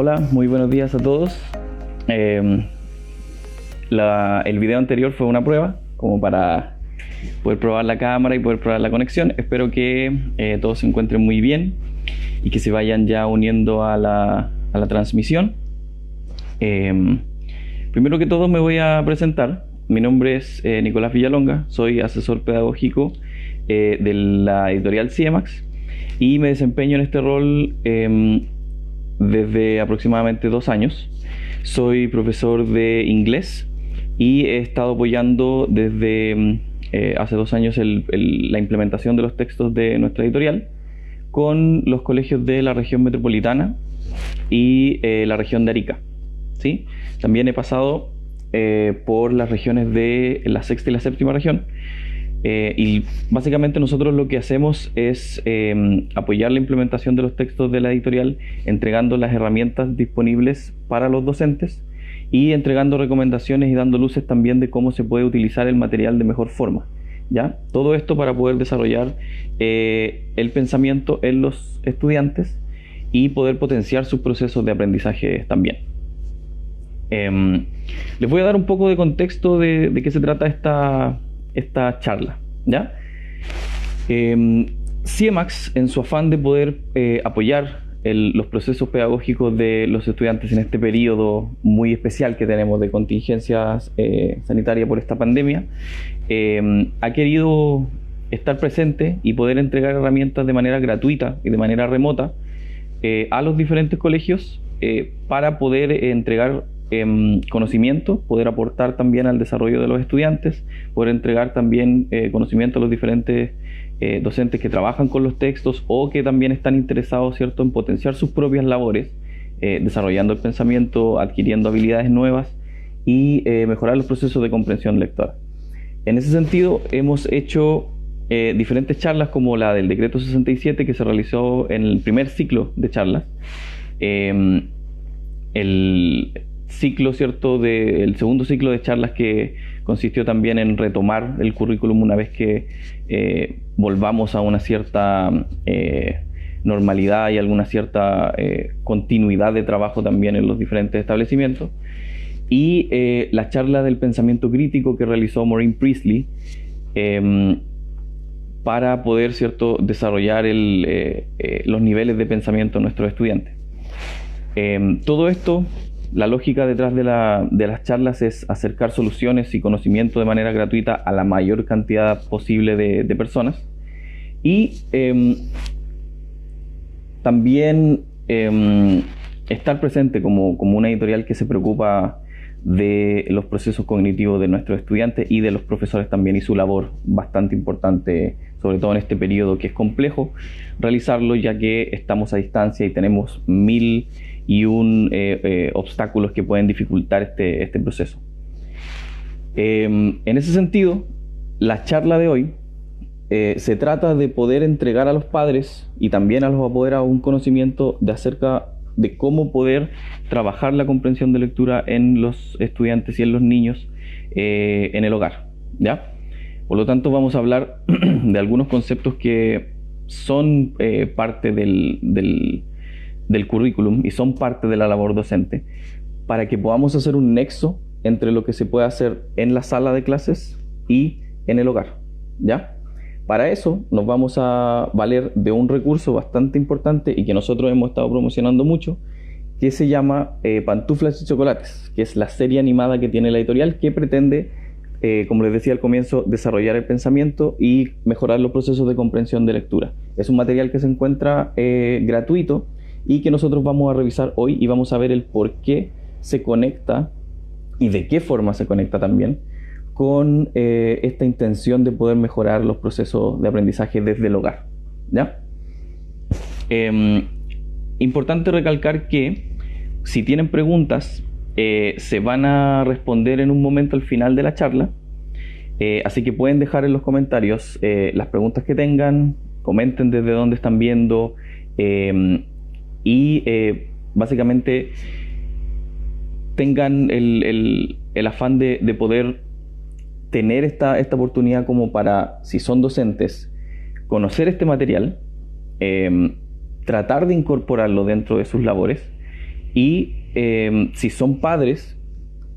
Hola, muy buenos días a todos. El video anterior fue una prueba, como para poder probar la cámara y poder probar la conexión. Espero que todos se encuentren muy bien y que se vayan ya uniendo a la transmisión. Primero que todo me voy a presentar. Mi nombre es Nicolás Villalonga, soy asesor pedagógico de la editorial CIEMAX y me desempeño en este rol desde aproximadamente 2 años. Soy profesor de inglés y he estado apoyando desde hace 2 años la implementación de los textos de nuestra editorial con los colegios de la región metropolitana y la región de Arica, ¿sí? También he pasado por las regiones de la sexta y la séptima región. Y básicamente nosotros lo que hacemos es apoyar la implementación de los textos de la editorial, entregando las herramientas disponibles para los docentes y entregando recomendaciones y dando luces también de cómo se puede utilizar el material de mejor forma, ¿ya? Todo esto para poder desarrollar el pensamiento en los estudiantes y poder potenciar sus procesos de aprendizaje también. Les voy a dar un poco de contexto de qué se trata esta charla, ¿ya? CIEMAX, en su afán de poder apoyar los procesos pedagógicos de los estudiantes en este periodo muy especial que tenemos de contingencia sanitaria por esta pandemia, ha querido estar presente y poder entregar herramientas de manera gratuita y de manera remota a los diferentes colegios para poder entregar conocimiento, poder aportar también al desarrollo de los estudiantes, poder entregar también conocimiento a los diferentes docentes que trabajan con los textos o que también están interesados, ¿cierto?, en potenciar sus propias labores, desarrollando el pensamiento, adquiriendo habilidades nuevas y mejorar los procesos de comprensión lectora. En ese sentido, hemos hecho diferentes charlas como la del Decreto 67 que se realizó en el primer ciclo de charlas. El ciclo, ¿cierto?, el segundo ciclo de charlas que consistió también en retomar el currículum una vez que volvamos a una cierta normalidad y alguna cierta continuidad de trabajo también en los diferentes establecimientos. Y la charla del pensamiento crítico que realizó Maureen Priestley para poder, ¿cierto?, desarrollar los niveles de pensamiento de nuestros estudiantes. Todo esto, la lógica detrás de las charlas es acercar soluciones y conocimiento de manera gratuita a la mayor cantidad posible de personas y también estar presente como una editorial que se preocupa de los procesos cognitivos de nuestros estudiantes y de los profesores también, y su labor bastante importante, sobre todo en este periodo que es complejo realizarlo, ya que estamos a distancia y tenemos 1001 obstáculos que pueden dificultar este proceso. En ese sentido, la charla de hoy se trata de poder entregar a los padres y también a los apoderados un conocimiento acerca de cómo poder trabajar la comprensión de lectura en los estudiantes y en los niños en el hogar, ¿ya? Por lo tanto, vamos a hablar de algunos conceptos que son parte del currículum y son parte de la labor docente, para que podamos hacer un nexo entre lo que se puede hacer en la sala de clases y en el hogar, ¿ya? Para eso nos vamos a valer de un recurso bastante importante y que nosotros hemos estado promocionando mucho, que se llama Pantuflas y Chocolates, que es la serie animada que tiene la editorial, que pretende, como les decía al comienzo, desarrollar el pensamiento y mejorar los procesos de comprensión de lectura. Es un material que se encuentra gratuito y que nosotros vamos a revisar hoy y vamos a ver el por qué se conecta y de qué forma se conecta también con esta intención de poder mejorar los procesos de aprendizaje desde el hogar, ¿ya? Importante recalcar que si tienen preguntas se van a responder en un momento al final de la charla, así que pueden dejar en los comentarios las preguntas que tengan, comenten desde dónde están viendo y básicamente tengan el afán de poder tener esta oportunidad como para, si son docentes, conocer este material, tratar de incorporarlo dentro de sus labores Y si son padres,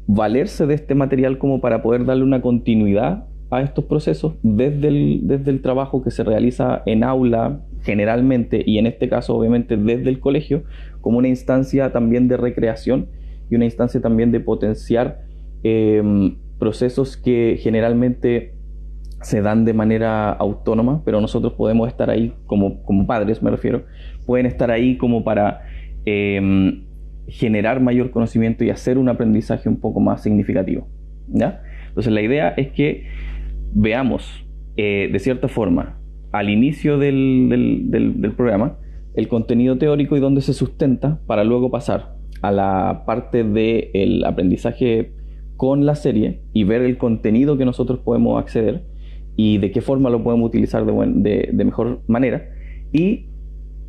valerse de este material como para poder darle una continuidad a estos procesos desde el trabajo que se realiza en aula generalmente, y en este caso obviamente desde el colegio, como una instancia también de recreación y una instancia también de potenciar procesos que generalmente se dan de manera autónoma, pero nosotros podemos estar ahí como padres, me refiero, pueden estar ahí como para generar mayor conocimiento y hacer un aprendizaje un poco más significativo, ¿ya? Entonces la idea es que veamos de cierta forma al inicio del programa el contenido teórico y dónde se sustenta, para luego pasar a la parte del aprendizaje con la serie y ver el contenido que nosotros podemos acceder y de qué forma lo podemos utilizar de mejor manera, y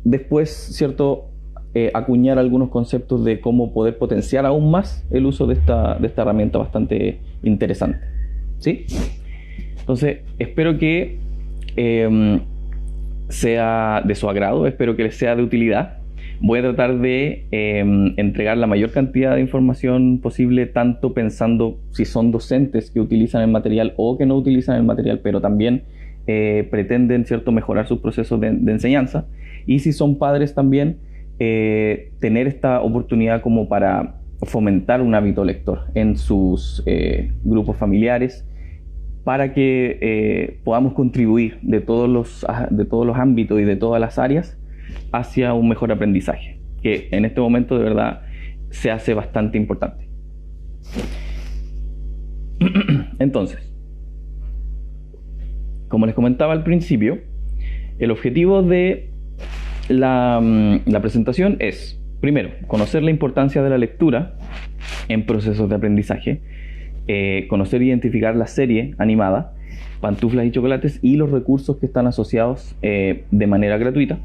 después, ¿cierto?, acuñar algunos conceptos de cómo poder potenciar aún más el uso de esta herramienta bastante interesante, ¿sí? Entonces, espero que sea de su agrado, espero que les sea de utilidad. Voy a tratar de entregar la mayor cantidad de información posible, tanto pensando si son docentes que utilizan el material o que no utilizan el material, pero también pretenden, ¿cierto?, mejorar sus procesos de enseñanza. Y si son padres también, tener esta oportunidad como para fomentar un hábito lector en sus grupos familiares, para que podamos contribuir de todos los ámbitos y de todas las áreas hacia un mejor aprendizaje, que en este momento de verdad se hace bastante importante. Entonces, como les comentaba al principio, el objetivo de la presentación es, primero, conocer la importancia de la lectura en procesos de aprendizaje, conocer e identificar la serie animada Pantuflas y Chocolates y los recursos que están asociados de manera gratuita,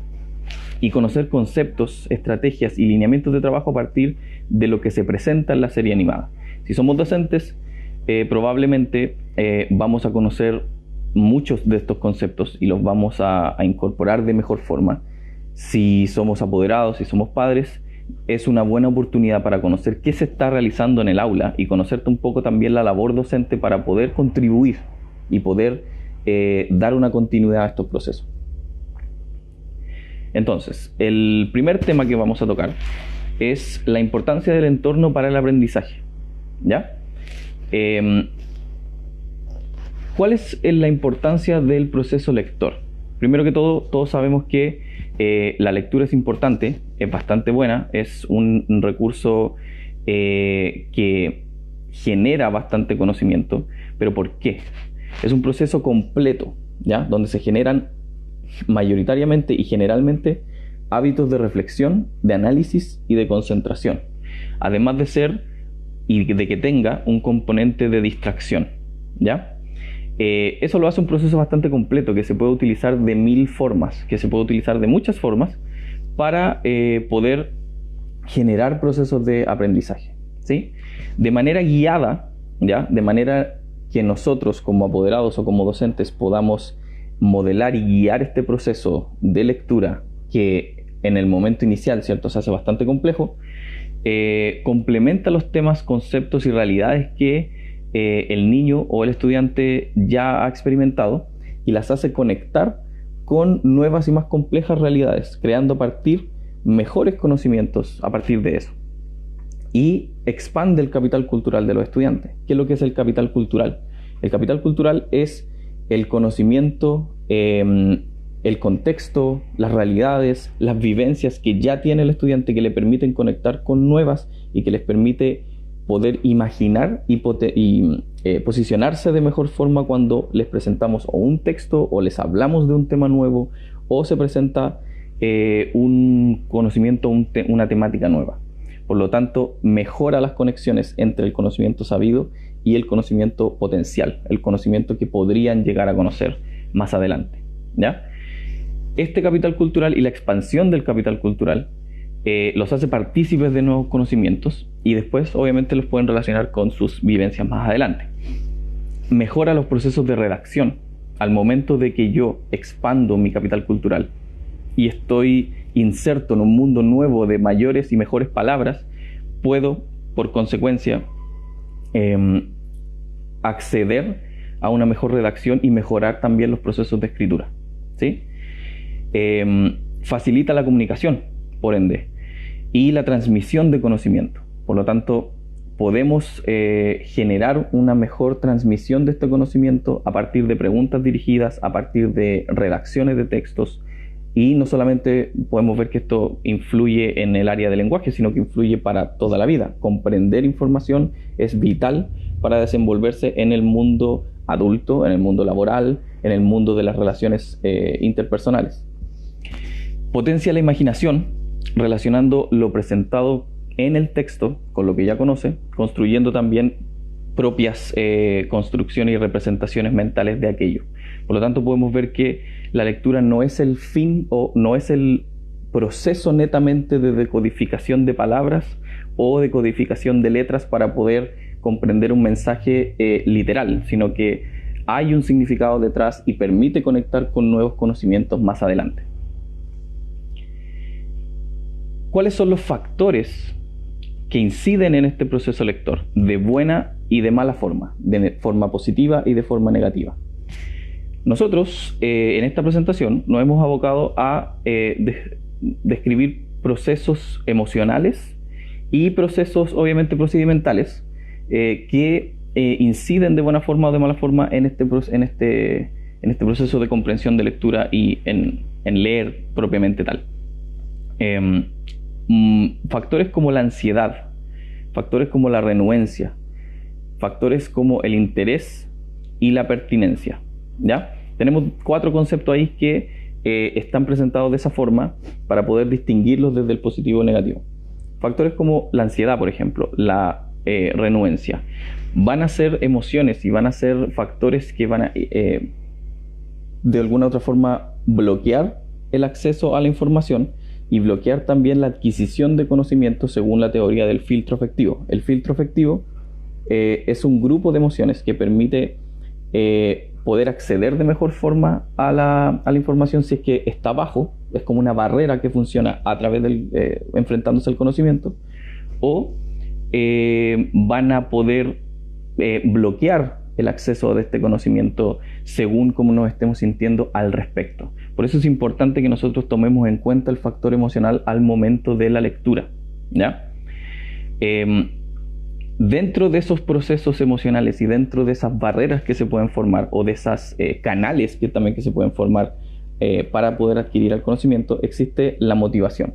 y conocer conceptos, estrategias y lineamientos de trabajo a partir de lo que se presenta en la serie animada. Si somos docentes, probablemente vamos a conocer muchos de estos conceptos y los vamos a incorporar de mejor forma. Si somos apoderados, si somos padres, es una buena oportunidad para conocer qué se está realizando en el aula y conocerte un poco también la labor docente para poder contribuir y poder dar una continuidad a estos procesos. Entonces, el primer tema que vamos a tocar es la importancia del entorno para el aprendizaje, ¿ya? ¿Cuál es la importancia del proceso lector? Primero que todo, todos sabemos que la lectura es importante, es bastante buena, es un recurso que genera bastante conocimiento. ¿Pero por qué? Es un proceso completo, ¿ya?, donde se generan mayoritariamente y generalmente hábitos de reflexión, de análisis y de concentración, además de ser y de que tenga un componente de distracción, ¿ya? Eso lo hace un proceso bastante completo, que se puede utilizar de mil formas, que se puede utilizar de muchas formas para poder generar procesos de aprendizaje, ¿sí? De manera guiada, ¿ya?, de manera que nosotros como apoderados o como docentes podamos modelar y guiar este proceso de lectura, que en el momento inicial, ¿cierto?, se hace bastante complejo. Complementa los temas, conceptos y realidades que el niño o el estudiante ya ha experimentado y las hace conectar con nuevas y más complejas realidades, creando a partir mejores conocimientos a partir de eso. Y expande el capital cultural de los estudiantes. ¿Qué es lo que es el capital cultural? El capital cultural es el conocimiento, el contexto, las realidades, las vivencias que ya tiene el estudiante, que le permiten conectar con nuevas y que les permite poder imaginar y posicionarse de mejor forma cuando les presentamos o un texto o les hablamos de un tema nuevo o se presenta un conocimiento, una temática nueva. Por lo tanto, mejora las conexiones entre el conocimiento sabido y el conocimiento potencial, el conocimiento que podrían llegar a conocer más adelante, ¿ya? Este capital cultural y la expansión del capital cultural los hace partícipes de nuevos conocimientos y después obviamente los pueden relacionar con sus vivencias más adelante. Mejora los procesos de redacción. Al momento de que yo expando mi capital cultural y estoy inserto en un mundo nuevo de mayores y mejores palabras, puedo, por consecuencia, acceder a una mejor redacción y mejorar también los procesos de escritura, ¿sí? Facilita la comunicación, por ende, y la transmisión de conocimiento. Por lo tanto, podemos generar una mejor transmisión de este conocimiento a partir de preguntas dirigidas, a partir de redacciones de textos, y no solamente podemos ver que esto influye en el área del lenguaje, sino que influye para toda la vida. Comprender información es vital para desenvolverse en el mundo adulto, en el mundo laboral, en el mundo de las relaciones interpersonales. Potencia la imaginación, relacionando lo presentado en el texto con lo que ya conoce, construyendo también propias construcciones y representaciones mentales de aquello. Por lo tanto, podemos ver que la lectura no es el fin o no es el proceso netamente de decodificación de palabras o decodificación de letras para poder comprender un mensaje literal, sino que hay un significado detrás y permite conectar con nuevos conocimientos más adelante. ¿Cuáles son los factores que inciden en este proceso lector, de buena y de mala forma, de forma positiva y de forma negativa? Nosotros en esta presentación nos hemos abocado a describir procesos emocionales y procesos obviamente procedimentales que inciden de buena forma o de mala forma en este proceso de comprensión de lectura y en leer propiamente tal. Factores como la ansiedad, factores como la renuencia, factores como el interés y la pertinencia, ¿ya? Tenemos 4 conceptos ahí que están presentados de esa forma para poder distinguirlos desde el positivo y el negativo. Factores como la ansiedad, por ejemplo, la renuencia, van a ser emociones y van a ser factores que van a de alguna u otra forma bloquear el acceso a la información y bloquear también la adquisición de conocimiento según la teoría del filtro afectivo. El filtro afectivo es un grupo de emociones que permite poder acceder de mejor forma a la información si es que está bajo, es como una barrera que funciona a través del enfrentándose al conocimiento, o van a poder bloquear el acceso de este conocimiento según cómo nos estemos sintiendo al respecto. Por eso es importante que nosotros tomemos en cuenta el factor emocional al momento de la lectura, ¿ya? Dentro de esos procesos emocionales y dentro de esas barreras que se pueden formar o de esas canales que también que se pueden formar para poder adquirir el conocimiento, existe la motivación,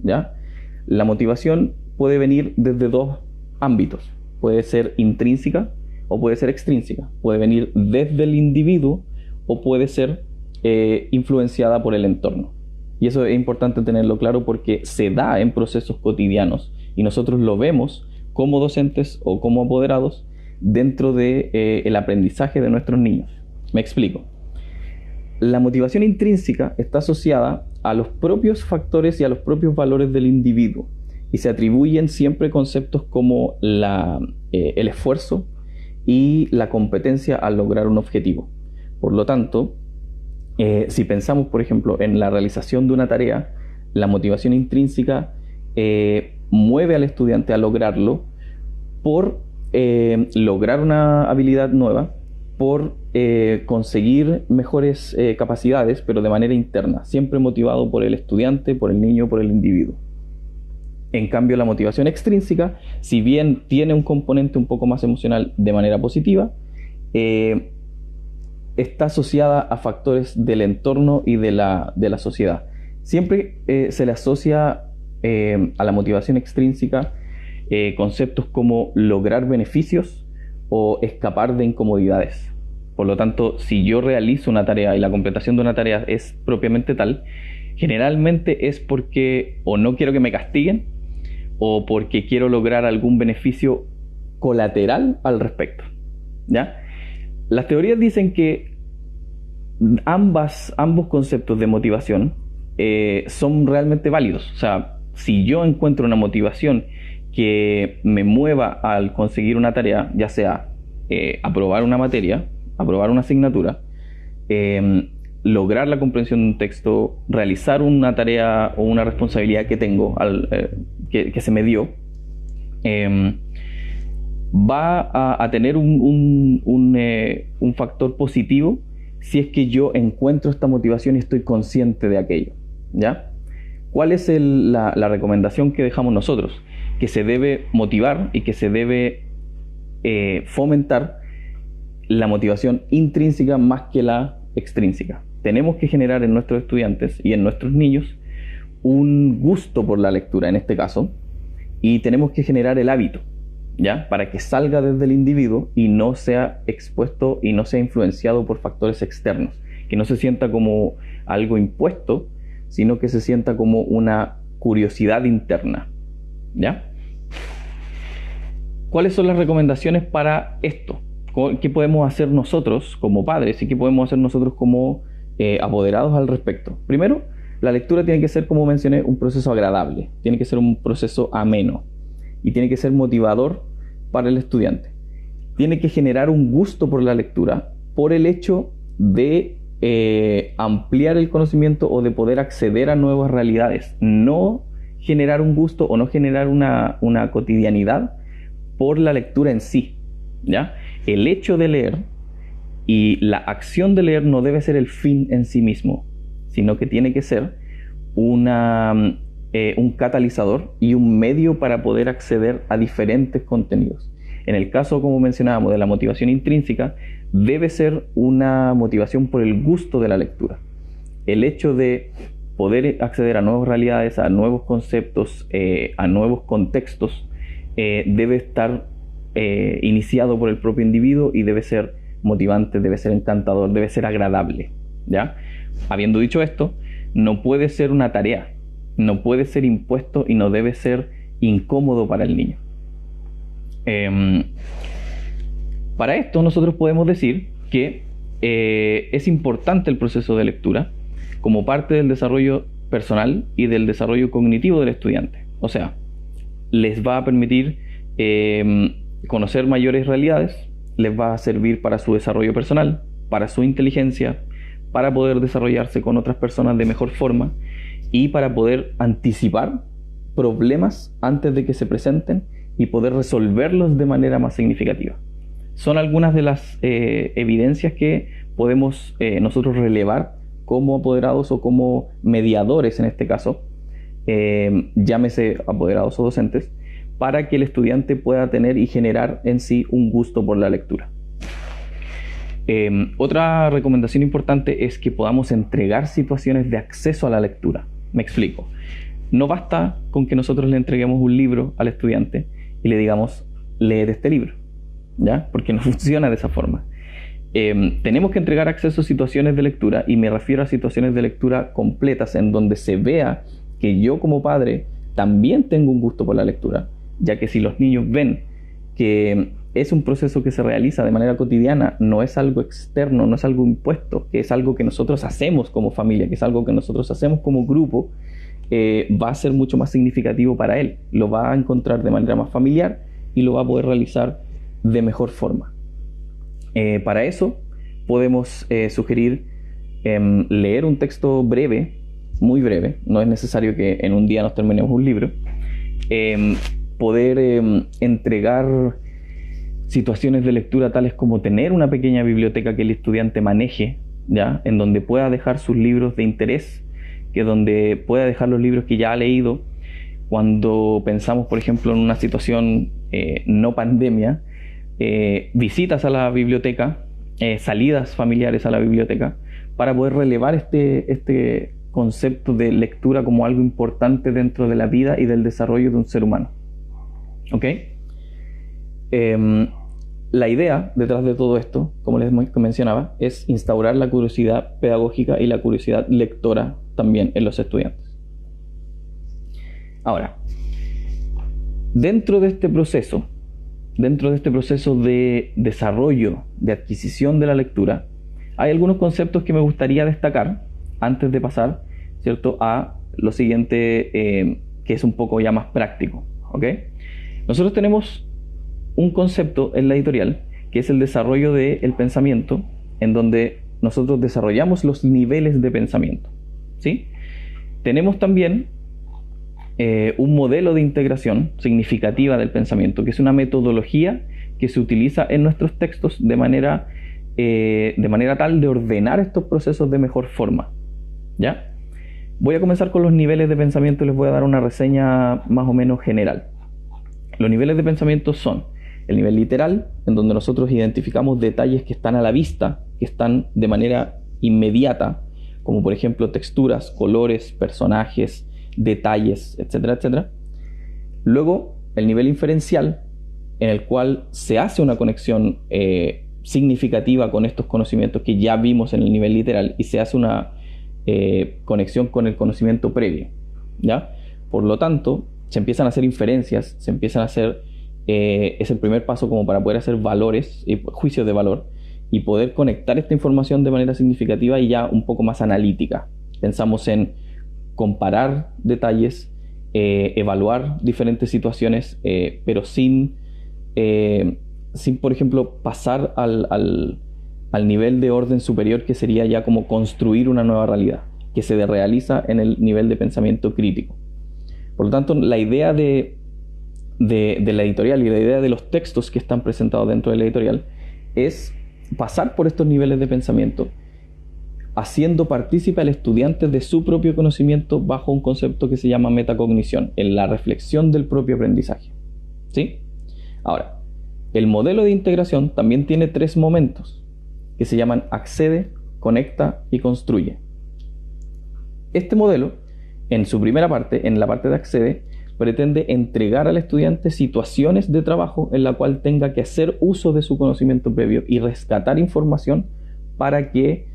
¿ya? La motivación puede venir desde 2 ámbitos. Puede ser intrínseca o puede ser extrínseca. Puede venir desde el individuo o puede ser influenciada por el entorno. Y eso es importante tenerlo claro porque se da en procesos cotidianos y nosotros lo vemos como docentes o como apoderados dentro de el aprendizaje de nuestros niños. Me explico. La motivación intrínseca está asociada a los propios factores y a los propios valores del individuo y se atribuyen siempre conceptos como el esfuerzo y la competencia al lograr un objetivo. Por lo tanto, si pensamos, por ejemplo, en la realización de una tarea, la motivación intrínseca mueve al estudiante a lograrlo por lograr una habilidad nueva, por conseguir mejores capacidades, pero de manera interna, siempre motivado por el estudiante, por el niño, por el individuo. En cambio, la motivación extrínseca, si bien tiene un componente un poco más emocional de manera positiva, está asociada a factores del entorno y de la sociedad. Siempre se le asocia a la motivación extrínseca conceptos como lograr beneficios o escapar de incomodidades. Por lo tanto, si yo realizo una tarea y la completación de una tarea es propiamente tal, generalmente es porque o no quiero que me castiguen o porque quiero lograr algún beneficio colateral al respecto, ¿ya? Las teorías dicen que ambos conceptos de motivación son realmente válidos. O sea, si yo encuentro una motivación que me mueva al conseguir una tarea, ya sea aprobar una materia, aprobar una asignatura, lograr la comprensión de un texto, realizar una tarea o una responsabilidad que tengo, que se me dio, va a tener un factor positivo si es que yo encuentro esta motivación y estoy consciente de aquello, ¿ya? ¿Cuál es la recomendación que dejamos nosotros? Que se debe motivar y que se debe fomentar la motivación intrínseca más que la extrínseca. Tenemos que generar en nuestros estudiantes y en nuestros niños un gusto por la lectura, en este caso, y tenemos que generar el hábito, ¿ya? Para que salga desde el individuo y no sea expuesto y no sea influenciado por factores externos, que no se sienta como algo impuesto, sino que se sienta como una curiosidad interna, ¿ya? ¿Cuáles son las recomendaciones para esto? ¿Qué podemos hacer nosotros como padres y qué podemos hacer nosotros como apoderados al respecto? Primero, la lectura tiene que ser, como mencioné, un proceso agradable, tiene que ser un proceso ameno y tiene que ser motivador para el estudiante. Tiene que generar un gusto por la lectura por el hecho de ampliar el conocimiento o de poder acceder a nuevas realidades, no generar un gusto o no generar una cotidianidad por la lectura en sí, ¿ya? El hecho de leer y la acción de leer no debe ser el fin en sí mismo, sino que tiene que ser un catalizador y un medio para poder acceder a diferentes contenidos. En el caso, como mencionábamos, de la motivación intrínseca, debe ser una motivación por el gusto de la lectura. El hecho de poder acceder a nuevas realidades, a nuevos conceptos, a nuevos contextos, debe estar iniciado por el propio individuo y debe ser motivante, debe ser encantador, debe ser agradable, ¿ya? Habiendo dicho esto, no puede ser una tarea, no puede ser impuesto y no debe ser incómodo para el niño. Para esto nosotros podemos decir que es importante el proceso de lectura como parte del desarrollo personal y del desarrollo cognitivo del estudiante. O sea, les va a permitir conocer mayores realidades, les va a servir para su desarrollo personal, para su inteligencia, para poder desarrollarse con otras personas de mejor forma y para poder anticipar problemas antes de que se presenten y poder resolverlos de manera más significativa. Son algunas de las evidencias que podemos nosotros relevar como apoderados o como mediadores, en este caso, llámese apoderados o docentes, para que el estudiante pueda tener y generar en sí un gusto por la lectura. Otra recomendación importante es que podamos entregar situaciones de acceso a la lectura. Me explico. No basta con que nosotros le entreguemos un libro al estudiante y le digamos, léete este libro, ¿ya? Porque no funciona de esa forma. Tenemos que entregar acceso a situaciones de lectura, y me refiero a situaciones de lectura completas en donde se vea que yo como padre también tengo un gusto por la lectura, ya que si los niños ven que es un proceso que se realiza de manera cotidiana, no es algo externo, no es algo impuesto, que es algo que nosotros hacemos como familia, que es algo que nosotros hacemos como grupo, va a ser mucho más significativo para él, lo va a encontrar de manera más familiar y lo va a poder realizar de mejor forma. Para eso podemos sugerir leer un texto breve, muy breve, no es necesario que en un día nos terminemos un libro, poder entregar situaciones de lectura tales como tener una pequeña biblioteca que el estudiante maneje, ¿ya? En donde pueda dejar sus libros de interés, que donde pueda dejar los libros que ya ha leído. Cuando pensamos, por ejemplo, en una situación no pandemia, visitas a la biblioteca, salidas familiares a la biblioteca, para poder relevar este concepto de lectura como algo importante dentro de la vida y del desarrollo de un ser humano. ¿Ok? La idea detrás de todo esto, como les mencionaba, es instaurar la curiosidad pedagógica y la curiosidad lectora también en los estudiantes. Ahora, dentro de este proceso de desarrollo, de adquisición de la lectura, hay algunos conceptos que me gustaría destacar antes de pasar, ¿cierto?, a lo siguiente, que es un poco ya más práctico. ¿Ok? Nosotros tenemos un concepto en la editorial que es el desarrollo del pensamiento, en donde nosotros desarrollamos los niveles de pensamiento, ¿sí? Tenemos también un modelo de integración significativa del pensamiento, que es una metodología que se utiliza en nuestros textos de manera tal de ordenar estos procesos de mejor forma. ¿Ya? Voy a comenzar con los niveles de pensamiento y les voy a dar una reseña más o menos general. Los niveles de pensamiento son el nivel literal, en donde nosotros identificamos detalles que están a la vista, que están de manera inmediata, como por ejemplo texturas, colores, personajes, detalles, etcétera, etcétera. Luego, el nivel inferencial, en el cual se hace una conexión significativa con estos conocimientos que ya vimos en el nivel literal y se hace una conexión con el conocimiento previo, ¿ya? Por lo tanto, se empiezan a hacer inferencias, se empiezan a hacer, es el primer paso como para poder hacer valores, juicios de valor, y poder conectar esta información de manera significativa y ya un poco más analítica. Pensamos en comparar detalles, evaluar diferentes situaciones, pero sin, por ejemplo, pasar al nivel de orden superior, que sería ya como construir una nueva realidad, que se realiza en el nivel de pensamiento crítico. Por lo tanto, la idea de la editorial y la idea de los textos que están presentados dentro de la editorial es pasar por estos niveles de pensamiento, haciendo partícipe al estudiante de su propio conocimiento bajo un concepto que se llama metacognición, en la reflexión del propio aprendizaje. ¿Sí? Ahora, el modelo de integración también tiene 3 momentos, que se llaman accede, conecta y construye. Este modelo, en su primera parte, en la parte de accede, pretende entregar al estudiante situaciones de trabajo en la cual tenga que hacer uso de su conocimiento previo y rescatar información para que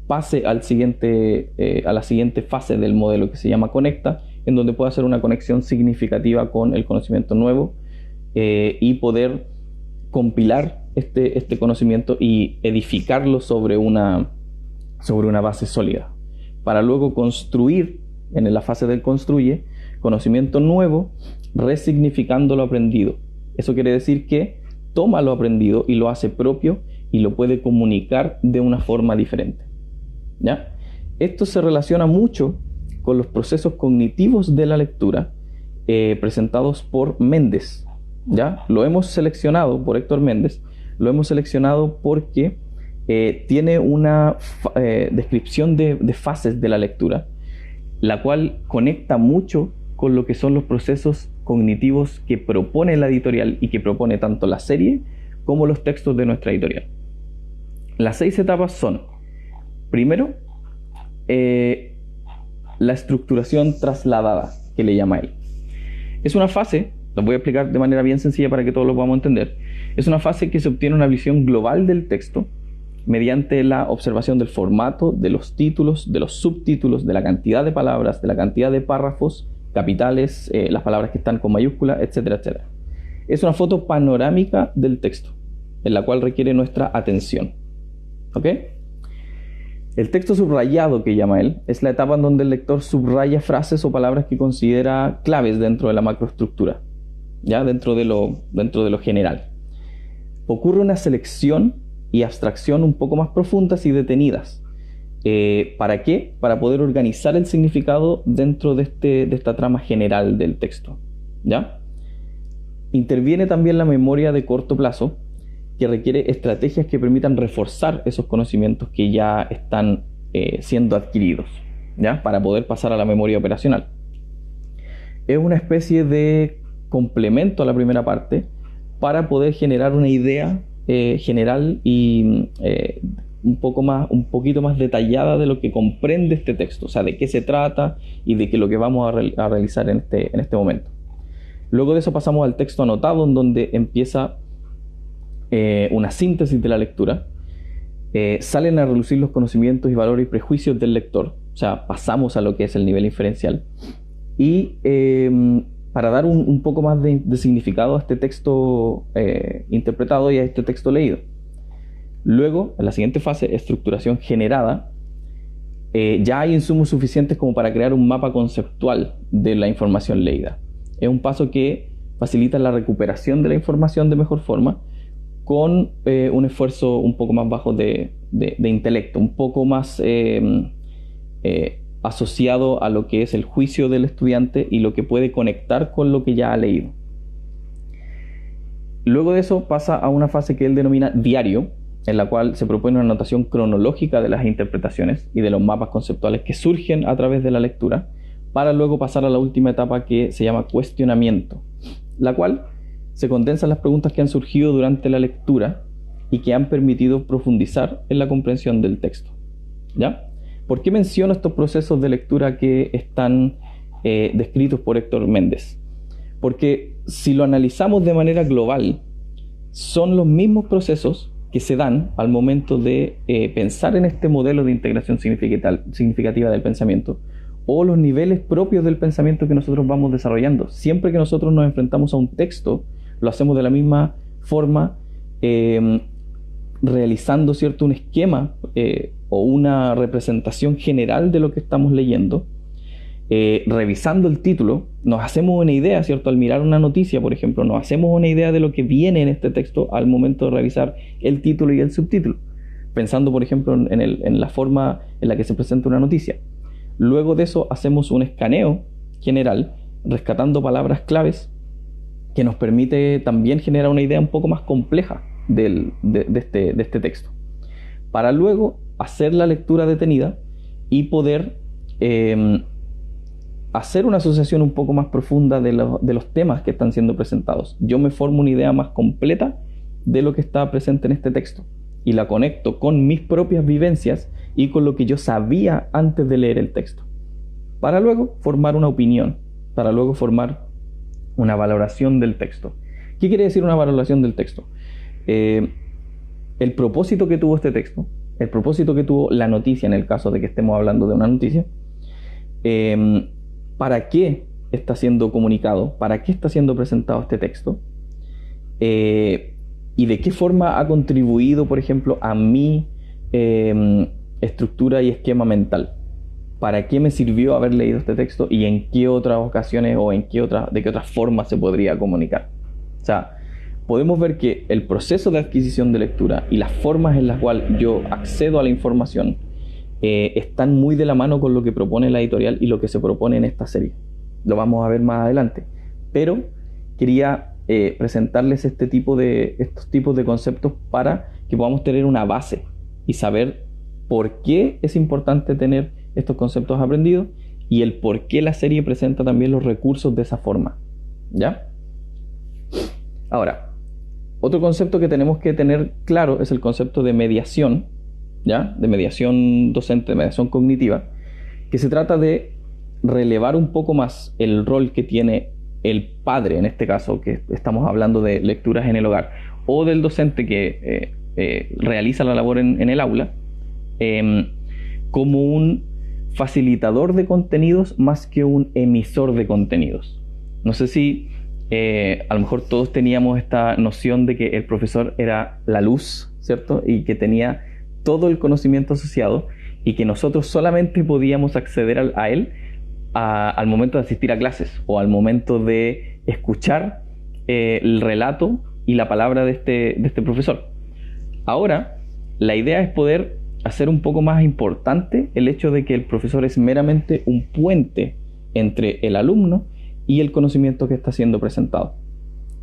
pase a la siguiente fase del modelo, que se llama conecta, en donde pueda hacer una conexión significativa con el conocimiento nuevo y poder compilar este conocimiento y edificarlo sobre una base sólida, para luego construir, en la fase del construye, conocimiento nuevo, resignificando lo aprendido. Eso quiere decir que toma lo aprendido y lo hace propio y lo puede comunicar de una forma diferente. ¿Ya? Esto se relaciona mucho con los procesos cognitivos de la lectura presentados por Méndez. ¿Ya? Lo hemos seleccionado por Héctor Méndez, lo hemos seleccionado porque tiene una descripción de fases de la lectura, la cual conecta mucho con lo que son los procesos cognitivos que propone la editorial y que propone tanto la serie como los textos de nuestra editorial. Las 6 etapas son: primero, la estructuración trasladada, que le llama él. Es una fase, lo voy a explicar de manera bien sencilla para que todos lo podamos entender. Es una fase que se obtiene una visión global del texto mediante la observación del formato, de los títulos, de los subtítulos, de la cantidad de palabras, de la cantidad de párrafos, capitales, las palabras que están con mayúscula, etcétera, etcétera. Es una foto panorámica del texto, en la cual requiere nuestra atención. ¿Ok? El texto subrayado, que llama él, es la etapa en donde el lector subraya frases o palabras que considera claves dentro de la macroestructura, ¿ya? Dentro de lo general. Ocurre una selección y abstracción un poco más profundas y detenidas. ¿Para qué? Para poder organizar el significado dentro de esta trama general del texto, ¿ya? Interviene también la memoria de corto plazo, que requiere estrategias que permitan reforzar esos conocimientos que ya están siendo adquiridos, ¿ya? Para poder pasar a la memoria operacional. Es una especie de complemento a la primera parte para poder generar una idea general y un poquito más detallada de lo que comprende este texto, o sea, de qué se trata y de qué es lo que vamos a realizar en este momento. Luego de eso pasamos al texto anotado, en donde empieza una síntesis de la lectura. Salen a relucir los conocimientos y valores y prejuicios del lector, o sea, pasamos a lo que es el nivel inferencial. Y para dar un poco más de significado a este texto interpretado y a este texto leído. Luego, en la siguiente fase, estructuración generada, ya hay insumos suficientes como para crear un mapa conceptual de la información leída. Es un paso que facilita la recuperación de la información de mejor forma, con un esfuerzo un poco más bajo de intelecto, un poco más asociado a lo que es el juicio del estudiante y lo que puede conectar con lo que ya ha leído. Luego de eso pasa a una fase que él denomina diario, en la cual se propone una notación cronológica de las interpretaciones y de los mapas conceptuales que surgen a través de la lectura, para luego pasar a la última etapa que se llama cuestionamiento, la cual se condensan las preguntas que han surgido durante la lectura y que han permitido profundizar en la comprensión del texto. ¿Ya? ¿Por qué menciono estos procesos de lectura que están descritos por Héctor Méndez? Porque si lo analizamos de manera global, son los mismos procesos que se dan al momento de pensar en este modelo de integración significativa del pensamiento, o los niveles propios del pensamiento que nosotros vamos desarrollando. Siempre que nosotros nos enfrentamos a un texto, lo hacemos de la misma forma, realizando, ¿cierto?, un esquema o una representación general de lo que estamos leyendo, revisando el título, nos hacemos una idea, ¿cierto? Al mirar una noticia, por ejemplo, nos hacemos una idea de lo que viene en este texto al momento de revisar el título y el subtítulo, pensando, por ejemplo, en la forma en la que se presenta una noticia. Luego de eso hacemos un escaneo general, rescatando palabras claves, que nos permite también generar una idea un poco más compleja de este texto, para luego hacer la lectura detenida y poder hacer una asociación un poco más profunda de los temas que están siendo presentados. Yo me formo una idea más completa de lo que está presente en este texto y la conecto con mis propias vivencias y con lo que yo sabía antes de leer el texto, para luego formar una opinión, para luego formar una valoración del texto. ¿Qué quiere decir una valoración del texto? El propósito que tuvo este texto, el propósito que tuvo la noticia, en el caso de que estemos hablando de una noticia, para qué está siendo comunicado, para qué está siendo presentado este texto, y de qué forma ha contribuido, por ejemplo, a mi estructura y esquema mental. ¿Para qué me sirvió haber leído este texto y en qué otras ocasiones o de qué otras formas se podría comunicar? O sea, podemos ver que el proceso de adquisición de lectura y las formas en las cuales yo accedo a la información están muy de la mano con lo que propone la editorial y lo que se propone en esta serie. Lo vamos a ver más adelante. Pero quería presentarles estos tipos de conceptos para que podamos tener una base y saber por qué es importante tener estos conceptos aprendidos y el por qué la serie presenta también los recursos de esa forma. ¿Ya? Ahora, otro concepto que tenemos que tener claro es el concepto de mediación, ¿ya? De mediación docente, de mediación cognitiva, que se trata de relevar un poco más el rol que tiene el padre, en este caso, que estamos hablando de lecturas en el hogar, o del docente que realiza la labor en el aula, como un facilitador de contenidos más que un emisor de contenidos. No sé si a lo mejor todos teníamos esta noción de que el profesor era la luz, ¿cierto? Y que tenía todo el conocimiento asociado y que nosotros solamente podíamos acceder a él al momento de asistir a clases o al momento de escuchar el relato y la palabra de este profesor. Ahora, la idea es poder hacer un poco más importante el hecho de que el profesor es meramente un puente entre el alumno y el conocimiento que está siendo presentado.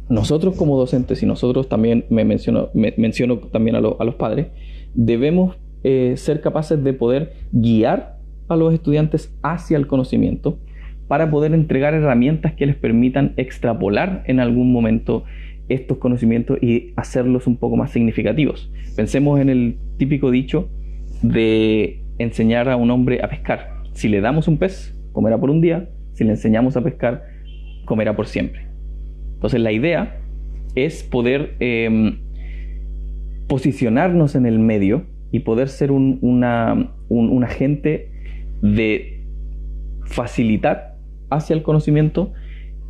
Nosotros como docentes, y nosotros también menciono también a los padres, debemos ser capaces de poder guiar a los estudiantes hacia el conocimiento para poder entregar herramientas que les permitan extrapolar en algún momento estos conocimientos y hacerlos un poco más significativos. Pensemos en el típico dicho de enseñar a un hombre a pescar. Si le damos un pez, comerá por un día. Si le enseñamos a pescar, comerá por siempre. Entonces la idea es poder posicionarnos en el medio y poder ser un agente de facilitar hacia el conocimiento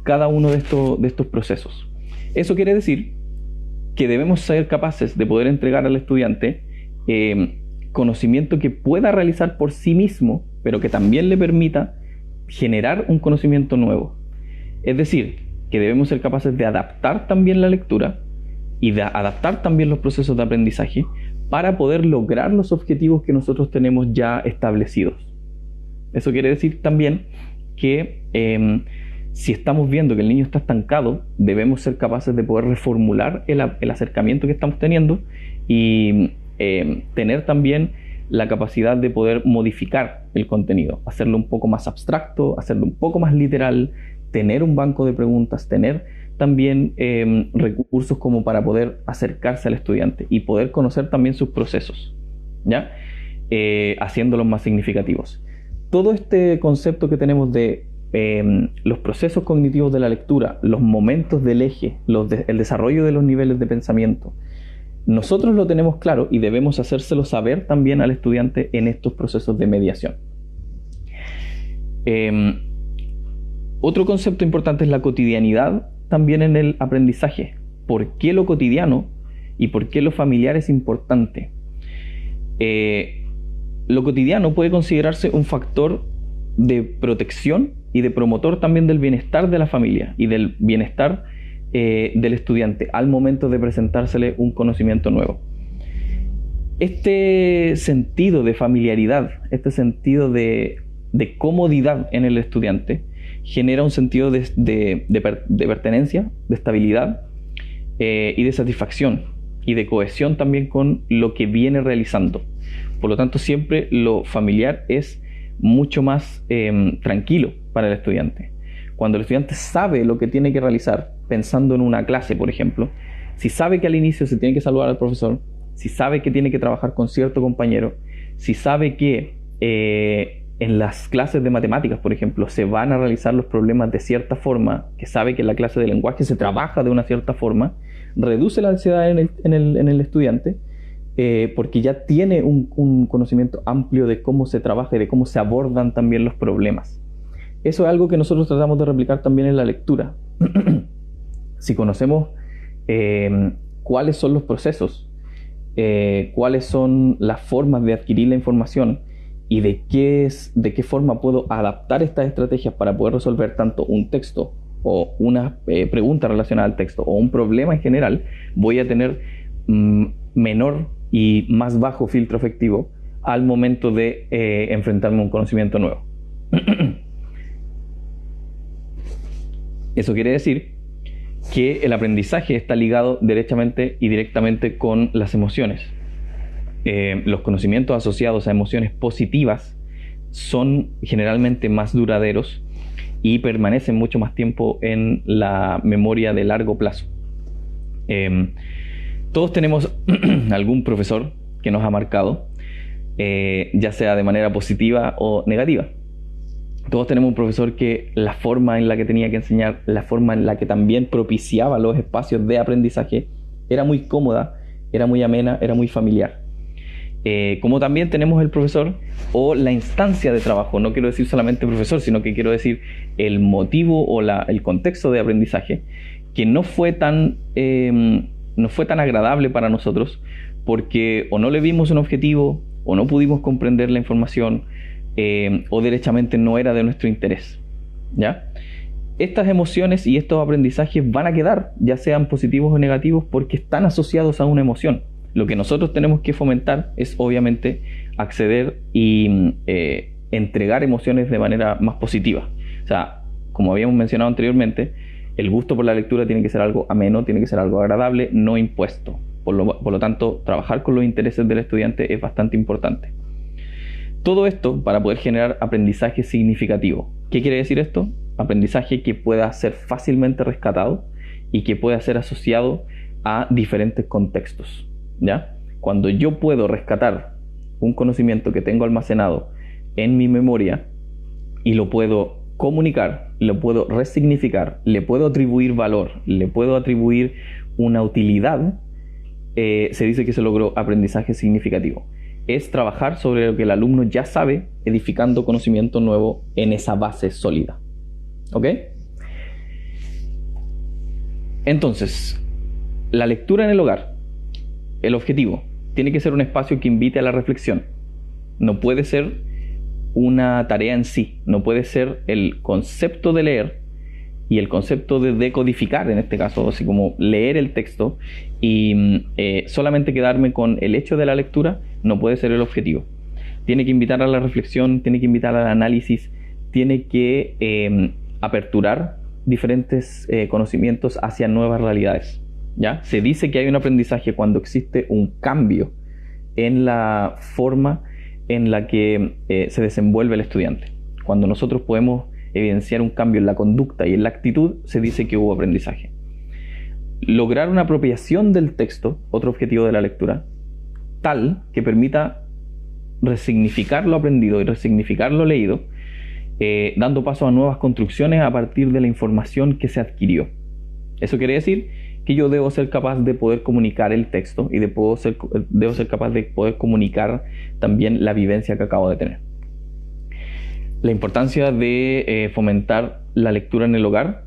cada uno de estos procesos. Eso quiere decir que debemos ser capaces de poder entregar al estudiante conocimiento que pueda realizar por sí mismo, pero que también le permita generar un conocimiento nuevo. Es decir, que debemos ser capaces de adaptar también la lectura y de adaptar también los procesos de aprendizaje para poder lograr los objetivos que nosotros tenemos ya establecidos. Eso quiere decir también que si estamos viendo que el niño está estancado, debemos ser capaces de poder reformular el acercamiento que estamos teniendo y tener también la capacidad de poder modificar el contenido, hacerlo un poco más abstracto, hacerlo un poco más literal, tener un banco de preguntas, tener también recursos como para poder acercarse al estudiante y poder conocer también sus procesos, ¿ya? Haciéndolos más significativos. Todo este concepto que tenemos de los procesos cognitivos de la lectura, los momentos del eje, el desarrollo de los niveles de pensamiento, nosotros lo tenemos claro y debemos hacérselo saber también al estudiante en estos procesos de mediación. Otro concepto importante es la cotidianidad también en el aprendizaje. ¿Por qué lo cotidiano y por qué lo familiar es importante? Lo cotidiano puede considerarse un factor de protección y de promotor también del bienestar de la familia y del bienestar del estudiante al momento de presentársele un conocimiento nuevo. Este sentido de familiaridad, este sentido de comodidad en el estudiante genera un sentido de pertenencia, de estabilidad y de satisfacción y de cohesión también con lo que viene realizando. Por lo tanto, siempre lo familiar es mucho más tranquilo para el estudiante. Cuando el estudiante sabe lo que tiene que realizar, pensando en una clase, por ejemplo, si sabe que al inicio se tiene que saludar al profesor, si sabe que tiene que trabajar con cierto compañero, si sabe que en las clases de matemáticas, por ejemplo, se van a realizar los problemas de cierta forma, que sabe que en la clase de lenguaje se trabaja de una cierta forma, reduce la ansiedad en el estudiante, porque ya tiene un conocimiento amplio de cómo se trabaja y de cómo se abordan también los problemas. Eso es algo que nosotros tratamos de replicar también en la lectura. Si conocemos cuáles son los procesos, cuáles son las formas de adquirir la información y de qué forma puedo adaptar estas estrategias para poder resolver tanto un texto o una pregunta relacionada al texto o un problema en general, voy a tener menor y más bajo filtro efectivo al momento de enfrentarme a un conocimiento nuevo. Eso quiere decir que el aprendizaje está ligado derechamente y directamente con las emociones. Los conocimientos asociados a emociones positivas son generalmente más duraderos y permanecen mucho más tiempo en la memoria de largo plazo. Todos tenemos algún profesor que nos ha marcado, ya sea de manera positiva o negativa. Todos tenemos un profesor que la forma en la que tenía que enseñar, la forma en la que también propiciaba los espacios de aprendizaje, era muy cómoda, era muy amena, era muy familiar. Como también tenemos el profesor o la instancia de trabajo, no quiero decir solamente profesor, sino que quiero decir el motivo o el contexto de aprendizaje, que no fue tan agradable para nosotros porque o no le vimos un objetivo, o no pudimos comprender la información, o derechamente no era de nuestro interés, ¿ya? Estas emociones y estos aprendizajes van a quedar, ya sean positivos o negativos, porque están asociados a una emoción. Lo que nosotros tenemos que fomentar es obviamente acceder y entregar emociones de manera más positiva. O sea, como habíamos mencionado anteriormente, el gusto por la lectura tiene que ser algo ameno, tiene que ser algo agradable, no impuesto. Por lo tanto, trabajar con los intereses del estudiante es bastante importante. Todo esto para poder generar aprendizaje significativo. ¿Qué quiere decir esto? Aprendizaje que pueda ser fácilmente rescatado y que pueda ser asociado a diferentes contextos, ¿ya? Cuando yo puedo rescatar un conocimiento que tengo almacenado en mi memoria y lo puedo comunicar, lo puedo resignificar, le puedo atribuir valor, le puedo atribuir una utilidad, se dice que se logró aprendizaje significativo. Es trabajar sobre lo que el alumno ya sabe, edificando conocimiento nuevo en esa base sólida. ¿Ok? Entonces, la lectura en el hogar, el objetivo, tiene que ser un espacio que invite a la reflexión. No puede ser una tarea en sí, no puede ser el concepto de leer y el concepto de decodificar, en este caso, así como leer el texto y solamente quedarme con el hecho de la lectura, no puede ser el objetivo. tiene que invitar a la reflexión, tiene que invitar al análisis, tiene que aperturar diferentes conocimientos hacia nuevas realidades, ¿ya? Se dice que hay un aprendizaje cuando existe un cambio en la forma en la que se desenvuelve el estudiante. Cuando nosotros podemos evidenciar un cambio en la conducta y en la actitud, se dice que hubo aprendizaje. Lograr una apropiación del texto, otro objetivo de la lectura, tal que permita resignificar lo aprendido y resignificar lo leído, dando paso a nuevas construcciones a partir de la información que se adquirió. Eso quiere decir que yo debo ser capaz de poder comunicar el texto y debo ser capaz de poder comunicar también la vivencia que acabo de tener. La importancia de fomentar la lectura en el hogar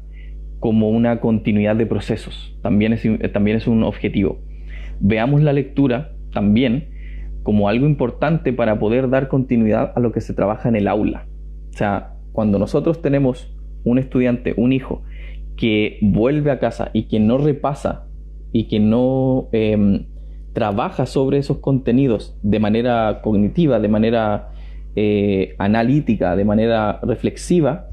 como una continuidad de procesos también es un objetivo. Veamos la lectura también como algo importante para poder dar continuidad a lo que se trabaja en el aula. O sea, cuando nosotros tenemos un estudiante, un hijo, que vuelve a casa y que no repasa y que no trabaja sobre esos contenidos de manera cognitiva, de manera analítica, de manera reflexiva,